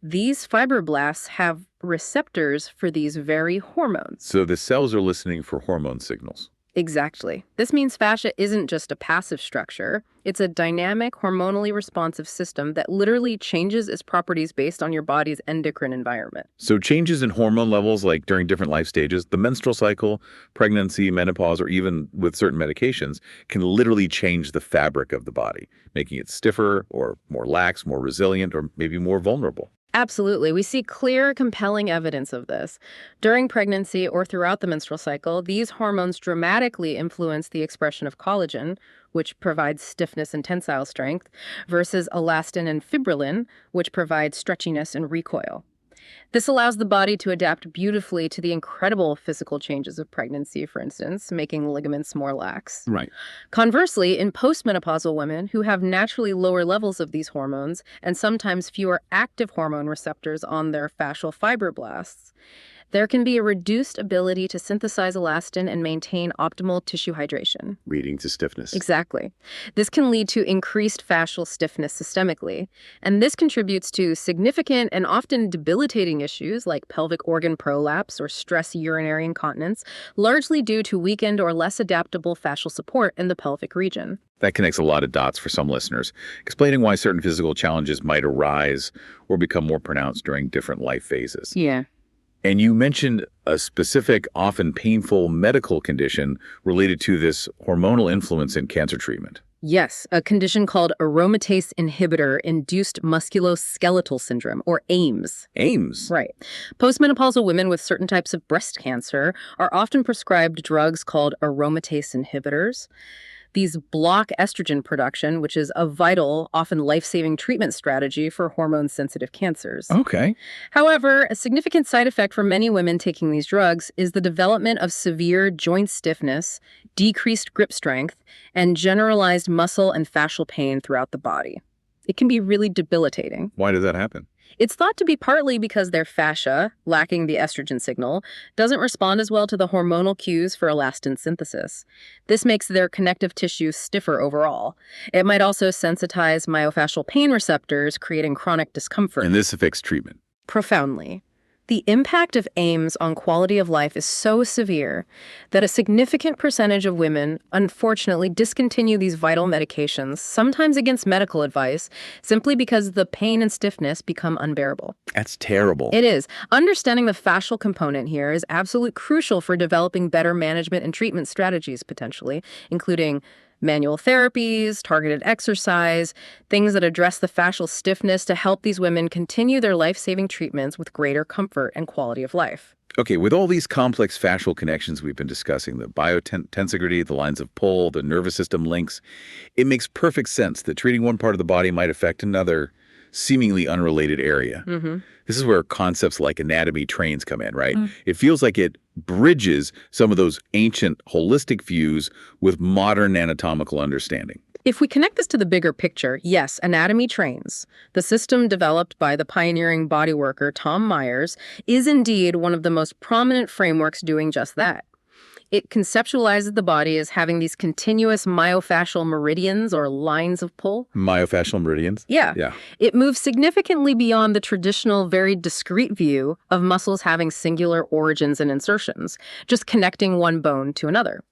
These fibroblasts have receptors for these very hormones. So the cells are listening for hormone signals. Exactly. This means fascia isn't just a passive structure. It's a dynamic, hormonally responsive system that literally changes its properties based on your body's endocrine environment. So changes in hormone levels, like during different life stages, the menstrual cycle, pregnancy, menopause, or even with certain medications, can literally change the fabric of the body, making it stiffer or more lax, more resilient, or maybe more vulnerable. Absolutely. We see clear, compelling evidence of this. During pregnancy or throughout the menstrual cycle, these hormones dramatically influence the expression of collagen, which provides stiffness and tensile strength, versus elastin and fibrillin, which provide stretchiness and recoil. This allows the body to adapt beautifully to the incredible physical changes of pregnancy, for instance, making ligaments more lax. Right. Conversely, in postmenopausal women who have naturally lower levels of these hormones and sometimes fewer active hormone receptors on their fascial fibroblasts, There can be a reduced ability to synthesize elastin and maintain optimal tissue hydration. Leading to stiffness. Exactly. This can lead to increased fascial stiffness systemically, and this contributes to significant and often debilitating issues like pelvic organ prolapse or stress urinary incontinence, largely due to weakened or less adaptable fascial support in the pelvic region. That connects a lot of dots for some listeners, explaining why certain physical challenges might arise or become more pronounced during different life phases. Yeah. And you mentioned a specific, often painful medical condition related to this hormonal influence in cancer treatment. Yes, a condition called aromatase inhibitor-induced musculoskeletal syndrome, or AIMS. AIMS? Right. Postmenopausal women with certain types of breast cancer are often prescribed drugs called aromatase inhibitors. These block estrogen production, which is a vital, often life-saving treatment strategy for hormone-sensitive cancers. Okay. However, a significant side effect for many women taking these drugs is the development of severe joint stiffness, decreased grip strength, and generalized muscle and fascial pain throughout the body. It can be really debilitating. Why does that happen? It's thought to be partly because their fascia, lacking the estrogen signal, doesn't respond as well to the hormonal cues for elastin synthesis. This makes their connective tissue stiffer overall. It might also sensitize myofascial pain receptors, creating chronic discomfort. And this affects treatment. Profoundly. The impact of AIMS on quality of life is so severe that a significant percentage of women unfortunately discontinue these vital medications, sometimes against medical advice, simply because the pain and stiffness become unbearable. That's terrible. It is. Understanding the fascial component here is absolutely crucial for developing better management and treatment strategies, potentially, including manual therapies, targeted exercise, things that address the fascial stiffness to help these women continue their life-saving treatments with greater comfort and quality of life. Okay, with all these complex fascial connections we've been discussing, the biotensegrity, the lines of pull, the nervous system links, it makes perfect sense that treating one part of the body might affect another seemingly unrelated area. This is where concepts like anatomy trains come in, right? It feels like it bridges some of those ancient holistic views with modern anatomical understanding. If we connect this to the bigger picture, yes, anatomy trains. The system developed by the pioneering bodyworker Tom Myers is indeed one of the most prominent frameworks doing just that. It conceptualizes the body as having these continuous myofascial meridians or lines of pull. Myofascial meridians? Yeah. It moves significantly beyond the traditional, very discrete view of muscles having singular origins and insertions, just connecting one bone to another.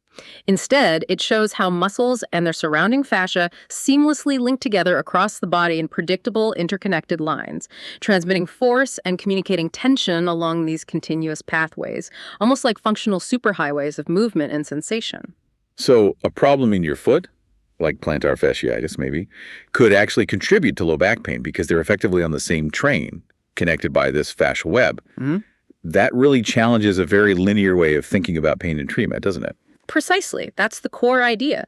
Instead, it shows how muscles and their surrounding fascia seamlessly link together across the body in predictable, interconnected lines, transmitting force and communicating tension along these continuous pathways, almost like functional superhighways of movement and sensation. So a problem in your foot, like plantar fasciitis maybe, could actually contribute to low back pain because they're effectively on the same train, connected by this fascial web. That really challenges a very linear way of thinking about pain and treatment, doesn't it? Precisely. That's the core idea.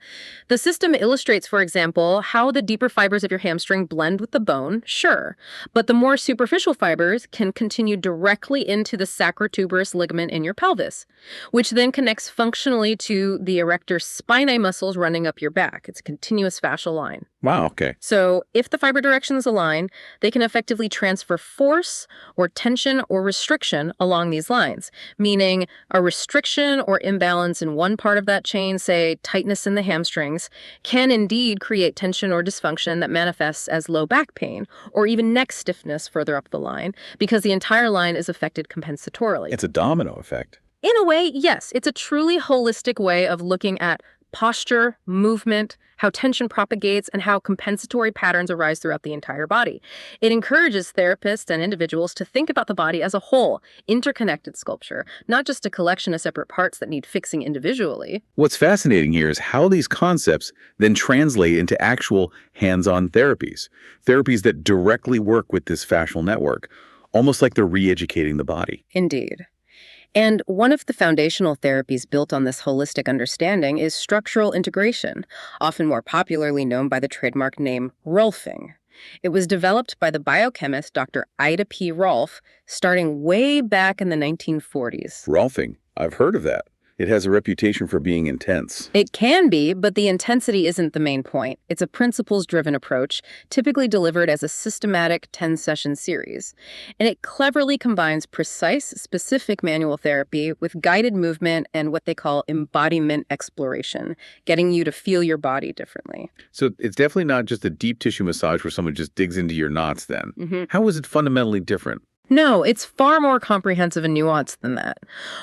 The system illustrates, for example, how the deeper fibers of your hamstring blend with the bone, sure, but the more superficial fibers can continue directly into the sacrotuberous ligament in your pelvis, which then connects functionally to the erector spinae muscles running up your back. It's a continuous fascial line. Wow, okay. So if the fiber directions align, they can effectively transfer force or tension or restriction along these lines, meaning a restriction or imbalance in one part of that chain, say tightness in the hamstrings, can indeed create tension or dysfunction that manifests as low back pain or even neck stiffness further up the line because the entire line is affected compensatorily. It's a domino effect. In a way, yes, it's a truly holistic way of looking at posture, movement, how tension propagates, and how compensatory patterns arise throughout the entire body. It encourages therapists and individuals to think about the body as a whole, interconnected sculpture, not just a collection of separate parts that need fixing individually. What's fascinating here is how these concepts then translate into actual hands-on therapies that directly work with this fascial network, almost like they're re-educating the body. Indeed. And one of the foundational therapies built on this holistic understanding is structural integration, often more popularly known by the trademark name Rolfing. It was developed by the biochemist Dr. Ida P. Rolf, starting way back in the 1940s. Rolfing, I've heard of that. It has a reputation for being intense. It can be, but the intensity isn't the main point. It's a principles-driven approach, typically delivered as a systematic 10-session series. And it cleverly combines precise, specific manual therapy with guided movement and what they call embodiment exploration, getting you to feel your body differently. So it's definitely not just a deep tissue massage where someone just digs into your knots then. How is it fundamentally different? No, it's far more comprehensive and nuanced than that.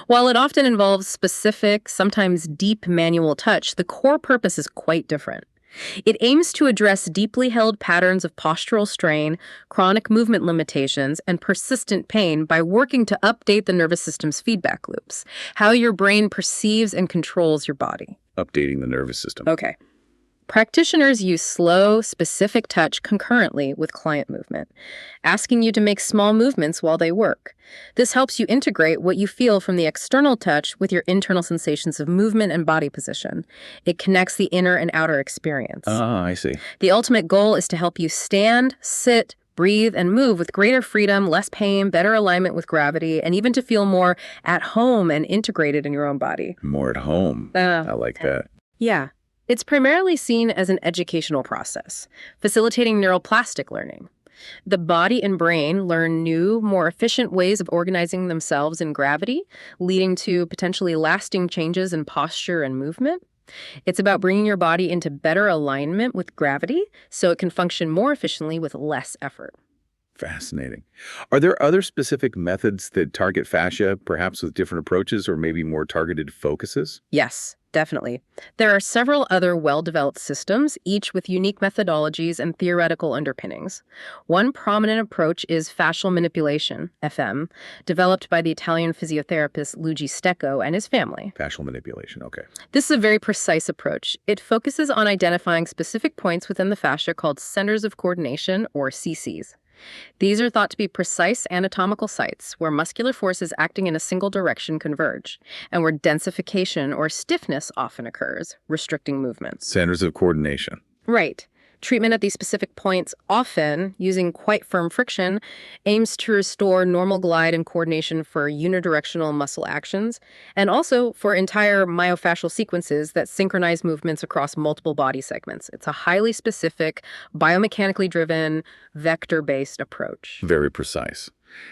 While it often involves specific, sometimes deep manual touch, the core purpose is quite different. It aims to address deeply held patterns of postural strain, chronic movement limitations, and persistent pain by working to update the nervous system's feedback loops, how your brain perceives and controls your body. Updating the nervous system. Okay. Practitioners use slow, specific touch concurrently with client movement, asking you to make small movements while they work. This helps you integrate what you feel from the external touch with your internal sensations of movement and body position. It connects the inner and outer experience. Ah, I see. The ultimate goal is to help you stand, sit, breathe, and move with greater freedom, less pain, better alignment with gravity, and even to feel more at home and integrated in your own body. More at home. I like that. Yeah. It's primarily seen as an educational process, facilitating neuroplastic learning. The body and brain learn new, more efficient ways of organizing themselves in gravity, leading to potentially lasting changes in posture and movement. It's about bringing your body into better alignment with gravity so it can function more efficiently with less effort. Fascinating. Are there other specific methods that target fascia, perhaps with different approaches or maybe more targeted focuses? Yes, definitely. There are several other well-developed systems, each with unique methodologies and theoretical underpinnings. One prominent approach is fascial manipulation, FM, developed by the Italian physiotherapist Luigi Stecco and his family. Fascial manipulation, okay. This is a very precise approach. It focuses on identifying specific points within the fascia called centers of coordination, or CCs. These are thought to be precise anatomical sites where muscular forces acting in a single direction converge, and where densification or stiffness often occurs, restricting movements. Centers of coordination. Right. Treatment at these specific points, often using quite firm friction, aims to restore normal glide and coordination for unidirectional muscle actions, and also for entire myofascial sequences that synchronize movements across multiple body segments. It's a highly specific, biomechanically driven, vector-based approach. Very precise.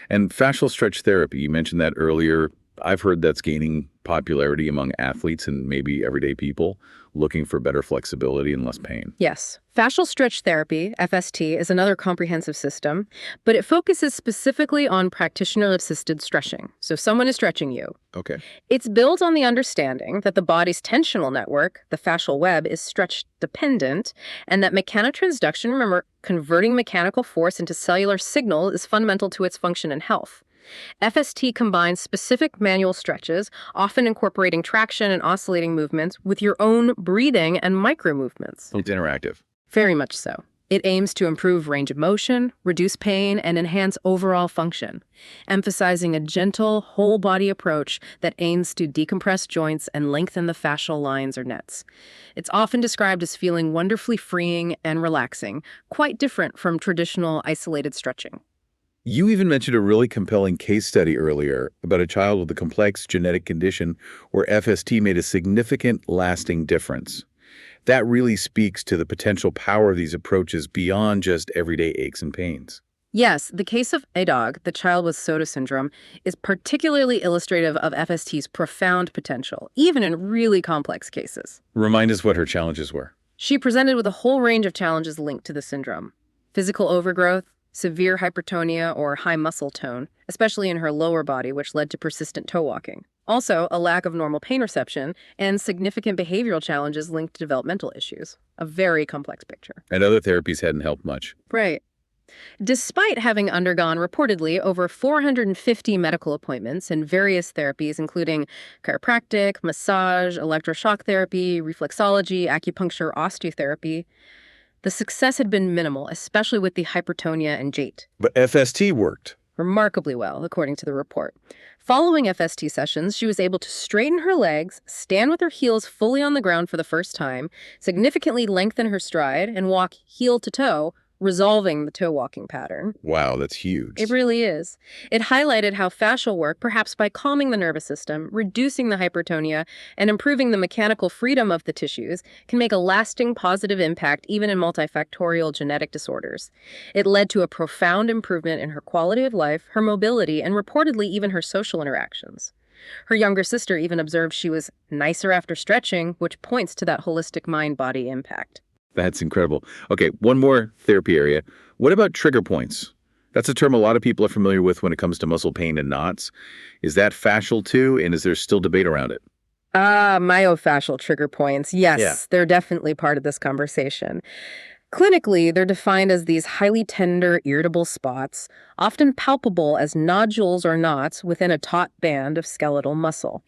And fascial stretch therapy, you mentioned that earlier. I've heard that's gaining popularity among athletes and maybe everyday people looking for better flexibility and less pain. Yes. Fascial stretch therapy, FST, is another comprehensive system, but it focuses specifically on practitioner-assisted stretching. So someone is stretching you. Okay. It's built on the understanding that the body's tensional network, the fascial web, is stretch-dependent, and that mechanotransduction, remember, converting mechanical force into cellular signal, is fundamental to its function and health. FST combines specific manual stretches, often incorporating traction and oscillating movements, with your own breathing and micro movements. It's interactive. Very much so. It aims to improve range of motion, reduce pain, and enhance overall function, emphasizing a gentle, whole-body approach that aims to decompress joints and lengthen the fascial lines or nets. It's often described as feeling wonderfully freeing and relaxing, quite different from traditional isolated stretching. You even mentioned a really compelling case study earlier about a child with a complex genetic condition where FST made a significant, lasting difference. That really speaks to the potential power of these approaches beyond just everyday aches and pains. Yes, the case of Adog, the child with Soto syndrome, is particularly illustrative of FST's profound potential, even in really complex cases. Remind us what her challenges were. She presented with a whole range of challenges linked to the syndrome: physical overgrowth, severe hypertonia or high muscle tone, especially in her lower body, which led to persistent toe walking. Also, a lack of normal pain reception and significant behavioral challenges linked to developmental issues. A very complex picture. And other therapies hadn't helped much. Right. Despite having undergone reportedly over 450 medical appointments and various therapies, including chiropractic, massage, electroshock therapy, reflexology, acupuncture, osteotherapy, the success had been minimal, especially with the hypertonia and gait. But FST worked. Remarkably well, according to the report. Following FST sessions, she was able to straighten her legs, stand with her heels fully on the ground for the first time, significantly lengthen her stride, and walk heel to toe resolving the toe walking pattern. Wow, that's huge. It really is. It highlighted how fascial work, perhaps by calming the nervous system, reducing the hypertonia, and improving the mechanical freedom of the tissues, can make a lasting positive impact even in multifactorial genetic disorders. It led to a profound improvement in her quality of life, her mobility, and reportedly even her social interactions. Her younger sister even observed she was nicer after stretching, which points to that holistic mind-body impact. That's incredible. Okay, one more therapy area. What about trigger points? That's a term a lot of people are familiar with when it comes to muscle pain and knots. Is that fascial too, and is there still debate around it? Myofascial trigger points. Yes, Yeah. they're definitely part of this conversation. Clinically, they're defined as these highly tender, irritable spots, often palpable as nodules or knots within a taut band of skeletal muscle.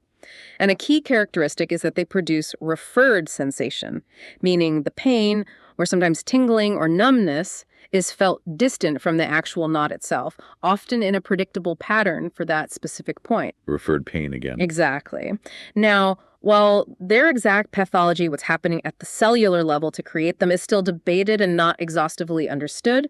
And a key characteristic is that they produce referred sensation, meaning the pain, or sometimes tingling or numbness, is felt distant from the actual knot itself, often in a predictable pattern for that specific point. Referred pain again. Exactly. Now, while their exact pathology, what's happening at the cellular level to create them, is still debated and not exhaustively understood,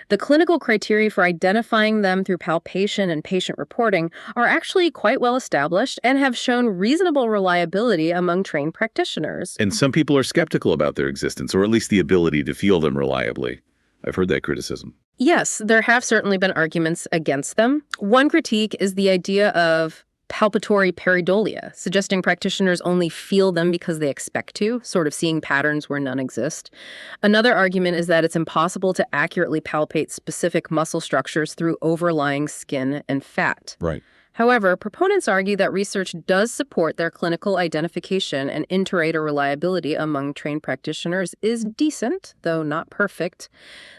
the clinical criteria for identifying them through palpation and patient reporting are actually quite well established and have shown reasonable reliability among trained practitioners. And some people are skeptical about their existence, or at least the ability to feel them reliably. I've heard that criticism. Yes, there have certainly been arguments against them. One critique is the idea of palpatory pareidolia, suggesting practitioners only feel them because they expect to, sort of seeing patterns where none exist. Another argument is that it's impossible to accurately palpate specific muscle structures through overlying skin and fat. Right. However, proponents argue that research does support their clinical identification, and inter-rater reliability among trained practitioners is decent, though not perfect.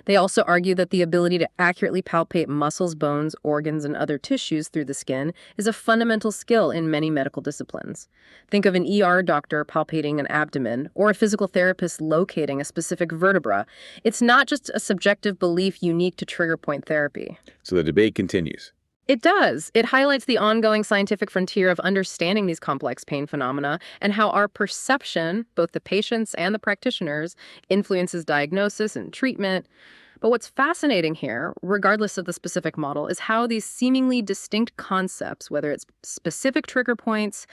They also argue that the ability to accurately palpate muscles, bones, organs, and other tissues through the skin is a fundamental skill in many medical disciplines. Think of an ER doctor palpating an abdomen, or a physical therapist locating a specific vertebra. It's not just a subjective belief unique to trigger point therapy. So the debate continues. It does. It highlights the ongoing scientific frontier of understanding these complex pain phenomena and how our perception, both the patients and the practitioners, influences diagnosis and treatment. But what's fascinating here, regardless of the specific model, is how these seemingly distinct concepts, whether it's specific trigger points,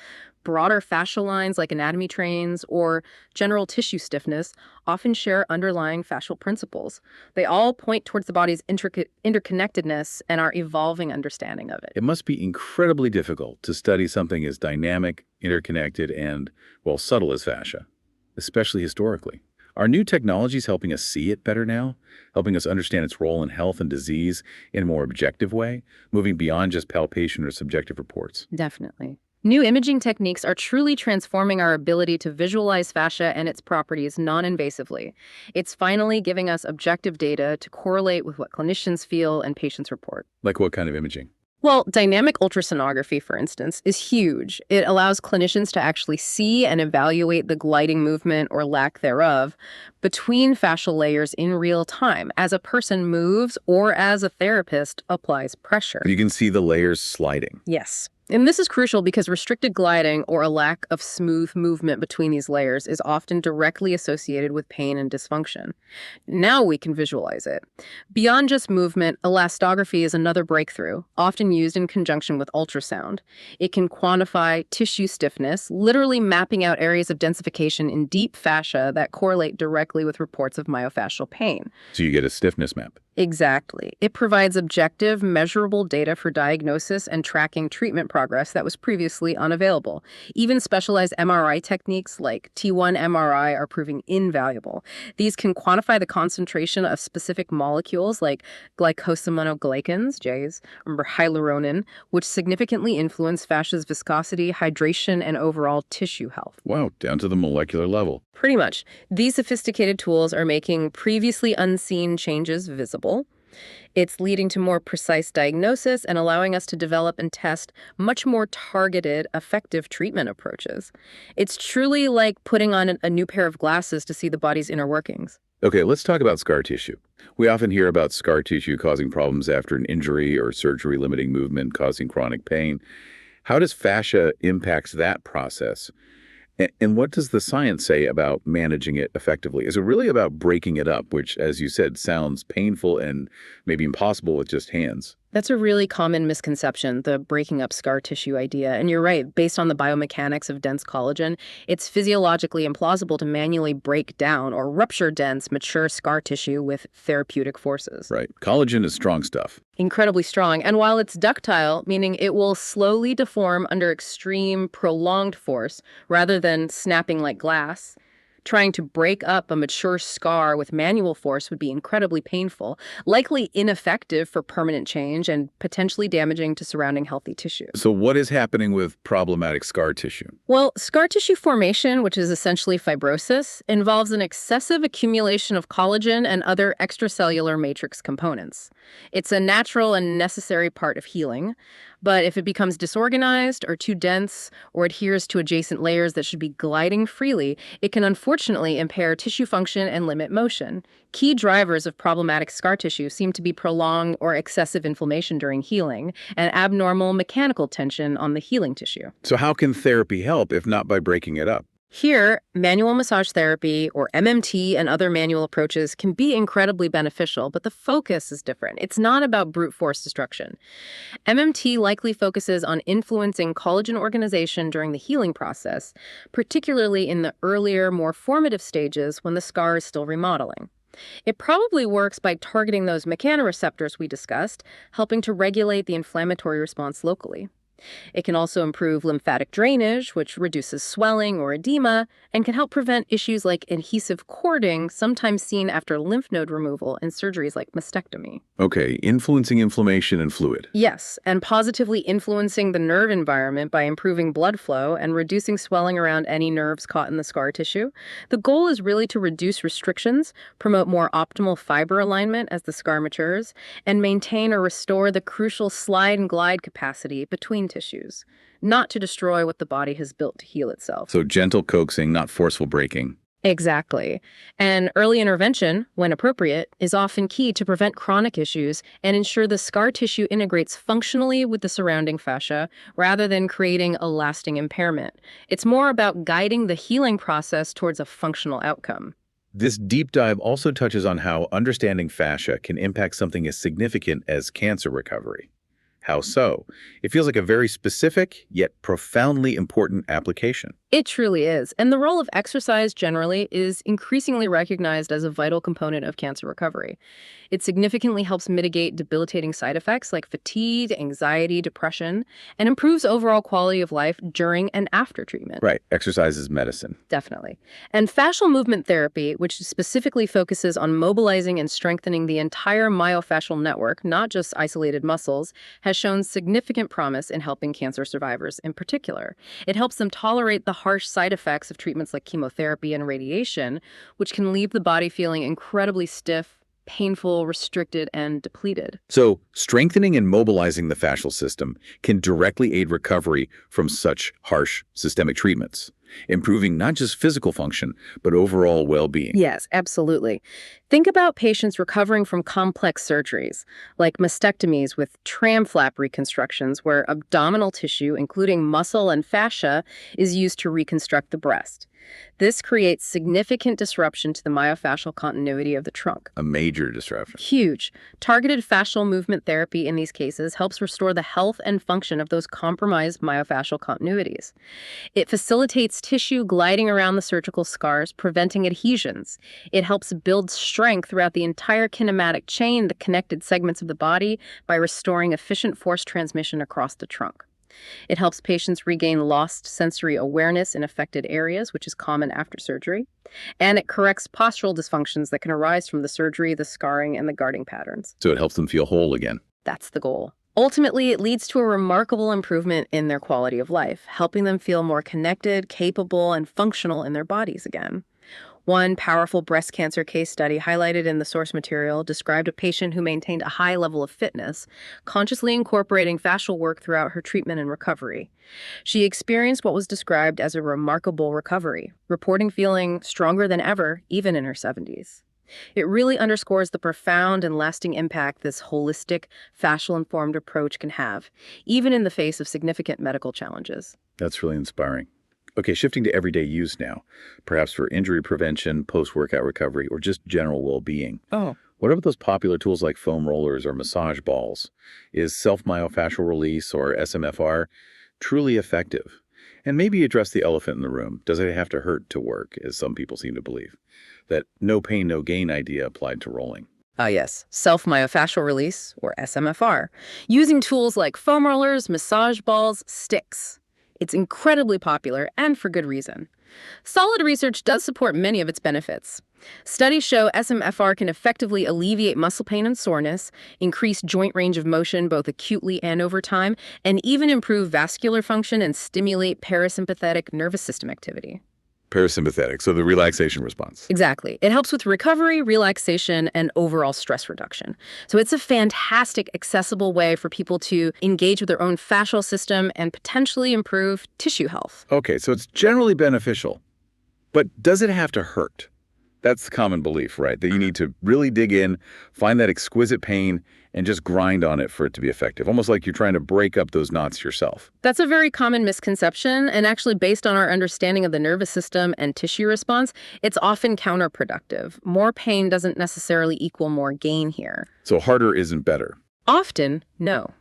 broader fascial lines like anatomy trains, or general tissue stiffness, often share underlying fascial principles. They all point towards the body's intricate interconnectedness and our evolving understanding of it. It must be incredibly difficult to study something as dynamic, interconnected, and, well, subtle as fascia, especially historically. Are new technologies helping us see it better now, helping us understand its role in health and disease in a more objective way, moving beyond just palpation or subjective reports? Definitely. New imaging techniques are truly transforming our ability to visualize fascia and its properties non-invasively. It's finally giving us objective data to correlate with what clinicians feel and patients report. Like what kind of imaging? Well, dynamic ultrasonography, for instance, is huge. It allows clinicians to actually see and evaluate the gliding movement or lack thereof between fascial layers in real time as a person moves or as a therapist applies pressure. You can see the layers sliding. Yes. And this is crucial because restricted gliding or a lack of smooth movement between these layers is often directly associated with pain and dysfunction. Now we can visualize it. Beyond just movement, elastography is another breakthrough, often used in conjunction with ultrasound. It can quantify tissue stiffness, literally mapping out areas of densification in deep fascia that correlate directly with reports of myofascial pain. So you get a stiffness map. Exactly. It provides objective, measurable data for diagnosis and tracking treatment progress that was previously unavailable. Even specialized MRI techniques like T1 MRI are proving invaluable. These can quantify the concentration of specific molecules like glycosaminoglycans, J's, remember hyaluronan, which significantly influence fascia's viscosity, hydration, and overall tissue health. Wow, down to the molecular level. Pretty much. These sophisticated tools are making previously unseen changes visible. It's leading to more precise diagnosis and allowing us to develop and test much more targeted, effective treatment approaches. It's truly like putting on a new pair of glasses to see the body's inner workings. Okay, let's talk about scar tissue. We often hear about scar tissue causing problems after an injury or surgery limiting movement, causing chronic pain. How does fascia impact that process? And what does the science say about managing it effectively? Is it really about breaking it up, which, as you said, sounds painful and maybe impossible with just hands? That's a really common misconception, the breaking up scar tissue idea. And you're right, based on the biomechanics of dense collagen, it's physiologically implausible to manually break down or rupture dense, mature scar tissue with therapeutic forces. Right. Collagen is strong stuff. Incredibly strong. And while it's ductile, meaning it will slowly deform under extreme, prolonged force rather than snapping like glass, trying to break up a mature scar with manual force would be incredibly painful, likely ineffective for permanent change, and potentially damaging to surrounding healthy tissue. So what is happening with problematic scar tissue? Well, scar tissue formation, which is essentially fibrosis, involves an excessive accumulation of collagen and other extracellular matrix components. It's a natural and necessary part of healing, but if it becomes disorganized or too dense or adheres to adjacent layers that should be gliding freely, it can unfortunately impair tissue function and limit motion. Key drivers of problematic scar tissue seem to be prolonged or excessive inflammation during healing and abnormal mechanical tension on the healing tissue. So how can therapy help if not by breaking it up? Here, manual massage therapy, or MMT, and other manual approaches can be incredibly beneficial, but the focus is different. It's not about brute force destruction. MMT likely focuses on influencing collagen organization during the healing process, particularly in the earlier, more formative stages when the scar is still remodeling. It probably works by targeting those mechanoreceptors we discussed, helping to regulate the inflammatory response locally. It can also improve lymphatic drainage, which reduces swelling or edema, and can help prevent issues like adhesive cording, sometimes seen after lymph node removal in surgeries like mastectomy. Okay, influencing inflammation and fluid. Yes, and positively influencing the nerve environment by improving blood flow and reducing swelling around any nerves caught in the scar tissue. The goal is really to reduce restrictions, promote more optimal fiber alignment as the scar matures, and maintain or restore the crucial slide and glide capacity between tissues, not to destroy what the body has built to heal itself. So gentle coaxing, not forceful breaking. Exactly. And early intervention, when appropriate, is often key to prevent chronic issues and ensure the scar tissue integrates functionally with the surrounding fascia rather than creating a lasting impairment. It's more about guiding the healing process towards a functional outcome. This deep dive also touches on how understanding fascia can impact something as significant as cancer recovery. How so? It feels like a very specific, yet profoundly important application. It truly is. And the role of exercise generally is increasingly recognized as a vital component of cancer recovery. It significantly helps mitigate debilitating side effects like fatigue, anxiety, depression, and improves overall quality of life during and after treatment. Right, exercise is medicine. Definitely. And fascial movement therapy, which specifically focuses on mobilizing and strengthening the entire myofascial network, not just isolated muscles, has shown significant promise in helping cancer survivors in particular. It helps them tolerate the harsh side effects of treatments like chemotherapy and radiation, which can leave the body feeling incredibly stiff, painful, restricted, and depleted. So, strengthening and mobilizing the fascial system can directly aid recovery from such harsh systemic treatments, improving not just physical function, but overall well-being. Yes, absolutely. Think about patients recovering from complex surgeries, like mastectomies with tram flap reconstructions, where abdominal tissue, including muscle and fascia, is used to reconstruct the breast. This creates significant disruption to the myofascial continuity of the trunk. A major disruption. Huge. Targeted fascial movement therapy in these cases helps restore the health and function of those compromised myofascial continuities. It facilitates tissue gliding around the surgical scars, preventing adhesions. It helps build strength throughout the entire kinematic chain, the connected segments of the body, by restoring efficient force transmission across the trunk. It helps patients regain lost sensory awareness in affected areas, which is common after surgery. And it corrects postural dysfunctions that can arise from the surgery, the scarring, and the guarding patterns. So it helps them feel whole again. That's the goal. Ultimately, it leads to a remarkable improvement in their quality of life, helping them feel more connected, capable, and functional in their bodies again. One powerful breast cancer case study highlighted in the source material described a patient who maintained a high level of fitness, consciously incorporating fascial work throughout her treatment and recovery. She experienced what was described as a remarkable recovery, reporting feeling stronger than ever, even in her 70s. It really underscores the profound and lasting impact this holistic, fascial-informed approach can have, even in the face of significant medical challenges. That's really inspiring. Okay, shifting to everyday use now, perhaps for injury prevention, post-workout recovery, or just general well-being. Oh, What about those popular tools like foam rollers or massage balls? Is self-myofascial release or SMFR truly effective? And maybe address the elephant in the room. Does it have to hurt to work, as some people seem to believe? That no pain, no gain idea applied to rolling. yes, self-myofascial release, or SMFR, using tools like foam rollers, massage balls, sticks. It's incredibly popular, and for good reason. Solid research does support many of its benefits. Studies show SMFR can effectively alleviate muscle pain and soreness, increase joint range of motion both acutely and over time, and even improve vascular function and stimulate parasympathetic nervous system activity. Parasympathetic, so the relaxation response. Exactly. It helps with recovery, relaxation, and overall stress reduction. So it's a fantastic, accessible way for people to engage with their own fascial system and potentially improve tissue health. Okay, so it's generally beneficial, but does it have to hurt? That's the common belief, right? That you need to really dig in, find that exquisite pain, and just grind on it for it to be effective. Almost like you're trying to break up those knots yourself. That's a very common misconception, and actually based on our understanding of the nervous system and tissue response, it's often counterproductive. More pain doesn't necessarily equal more gain here. So harder isn't better. Often, no.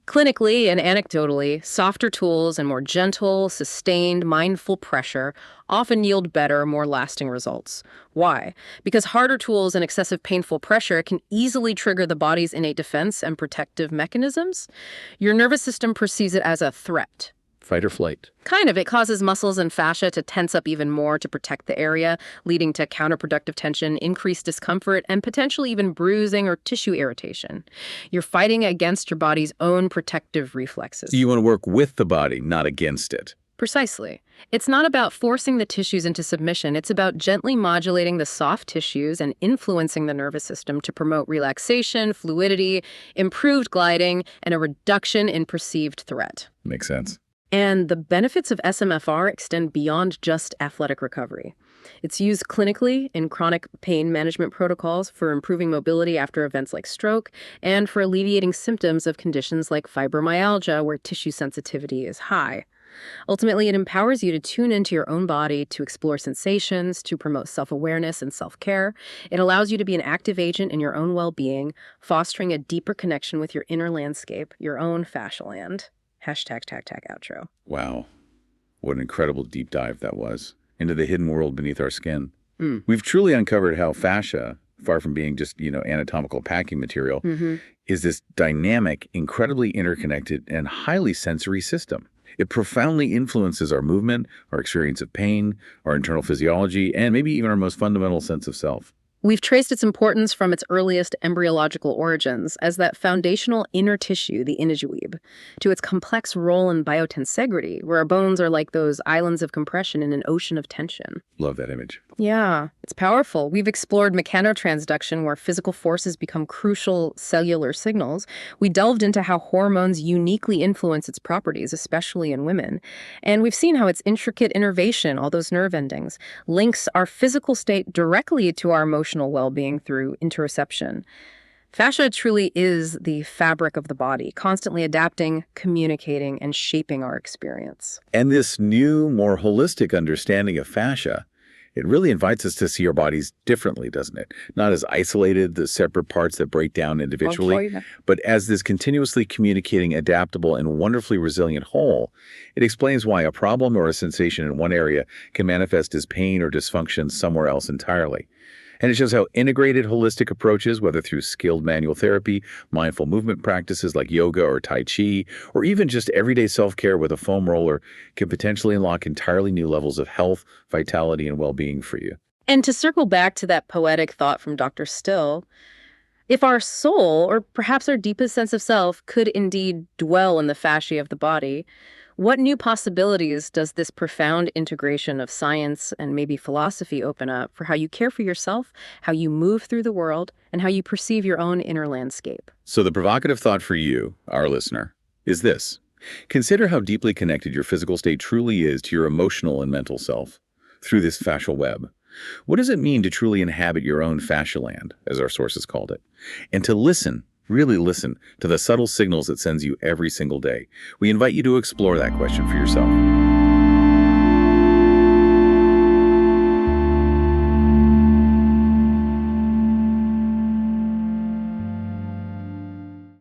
Clinically and anecdotally, softer tools and more gentle, sustained, mindful pressure often yield better, more lasting results. Why? Because harder tools and excessive painful pressure can easily trigger the body's innate defense and protective mechanisms. Your nervous system perceives it as a threat. Fight or flight. Kind of. It causes muscles and fascia to tense up even more to protect the area, leading to counterproductive tension, increased discomfort, and potentially even bruising or tissue irritation. You're fighting against your body's own protective reflexes. You want to work with the body, not against it. Precisely. It's not about forcing the tissues into submission. It's about gently modulating the soft tissues and influencing the nervous system to promote relaxation, fluidity, improved gliding, and a reduction in perceived threat. Makes sense. And the benefits of SMFR extend beyond just athletic recovery. It's used clinically in chronic pain management protocols for improving mobility after events like stroke and for alleviating symptoms of conditions like fibromyalgia where tissue sensitivity is high. Ultimately, it empowers you to tune into your own body, to explore sensations, to promote self-awareness and self-care. It allows you to be an active agent in your own well-being, fostering a deeper connection with your inner landscape, your own fascia land. Hashtag tag tag outro. Wow. What an incredible deep dive that was into the hidden world beneath our skin. We've truly uncovered how fascia, far from being just, anatomical packing material, is this dynamic, incredibly interconnected, and highly sensory system. It profoundly influences our movement, our experience of pain, our internal physiology, and maybe even our most fundamental sense of self. We've traced its importance from its earliest embryological origins as that foundational inner tissue, the imageweeb, to its complex role in biotensegrity, where our bones are like those islands of compression in an ocean of tension. Love that image. Yeah, it's powerful. We've explored mechanotransduction, where physical forces become crucial cellular signals. We delved into how hormones uniquely influence its properties, especially in women. And we've seen how its intricate innervation, all those nerve endings, links our physical state directly to our emotional well-being through interoception. Fascia truly is the fabric of the body, constantly adapting, communicating, and shaping our experience. And this new, more holistic understanding of fascia, it really invites us to see our bodies differently, doesn't it? Not as isolated, the separate parts that break down individually, but as this continuously communicating, adaptable, and wonderfully resilient whole. It explains why a problem or a sensation in one area can manifest as pain or dysfunction somewhere else entirely. And it shows how integrated holistic approaches, whether through skilled manual therapy, mindful movement practices like yoga or Tai Chi, or even just everyday self-care with a foam roller, can potentially unlock entirely new levels of health, vitality, and well-being for you. And to circle back to that poetic thought from Dr. Still, if our soul, or perhaps our deepest sense of self, could indeed dwell in the fascia of the body, what new possibilities does this profound integration of science and maybe philosophy open up for how you care for yourself, how you move through the world, and how you perceive your own inner landscape? So the provocative thought for you, our listener, is this. Consider how deeply connected your physical state truly is to your emotional and mental self through this fascial web. What does it mean to truly inhabit your own fascia land, as our sources called it, and to listen, really listen to the subtle signals it sends you every single day? We invite you to explore that question for yourself.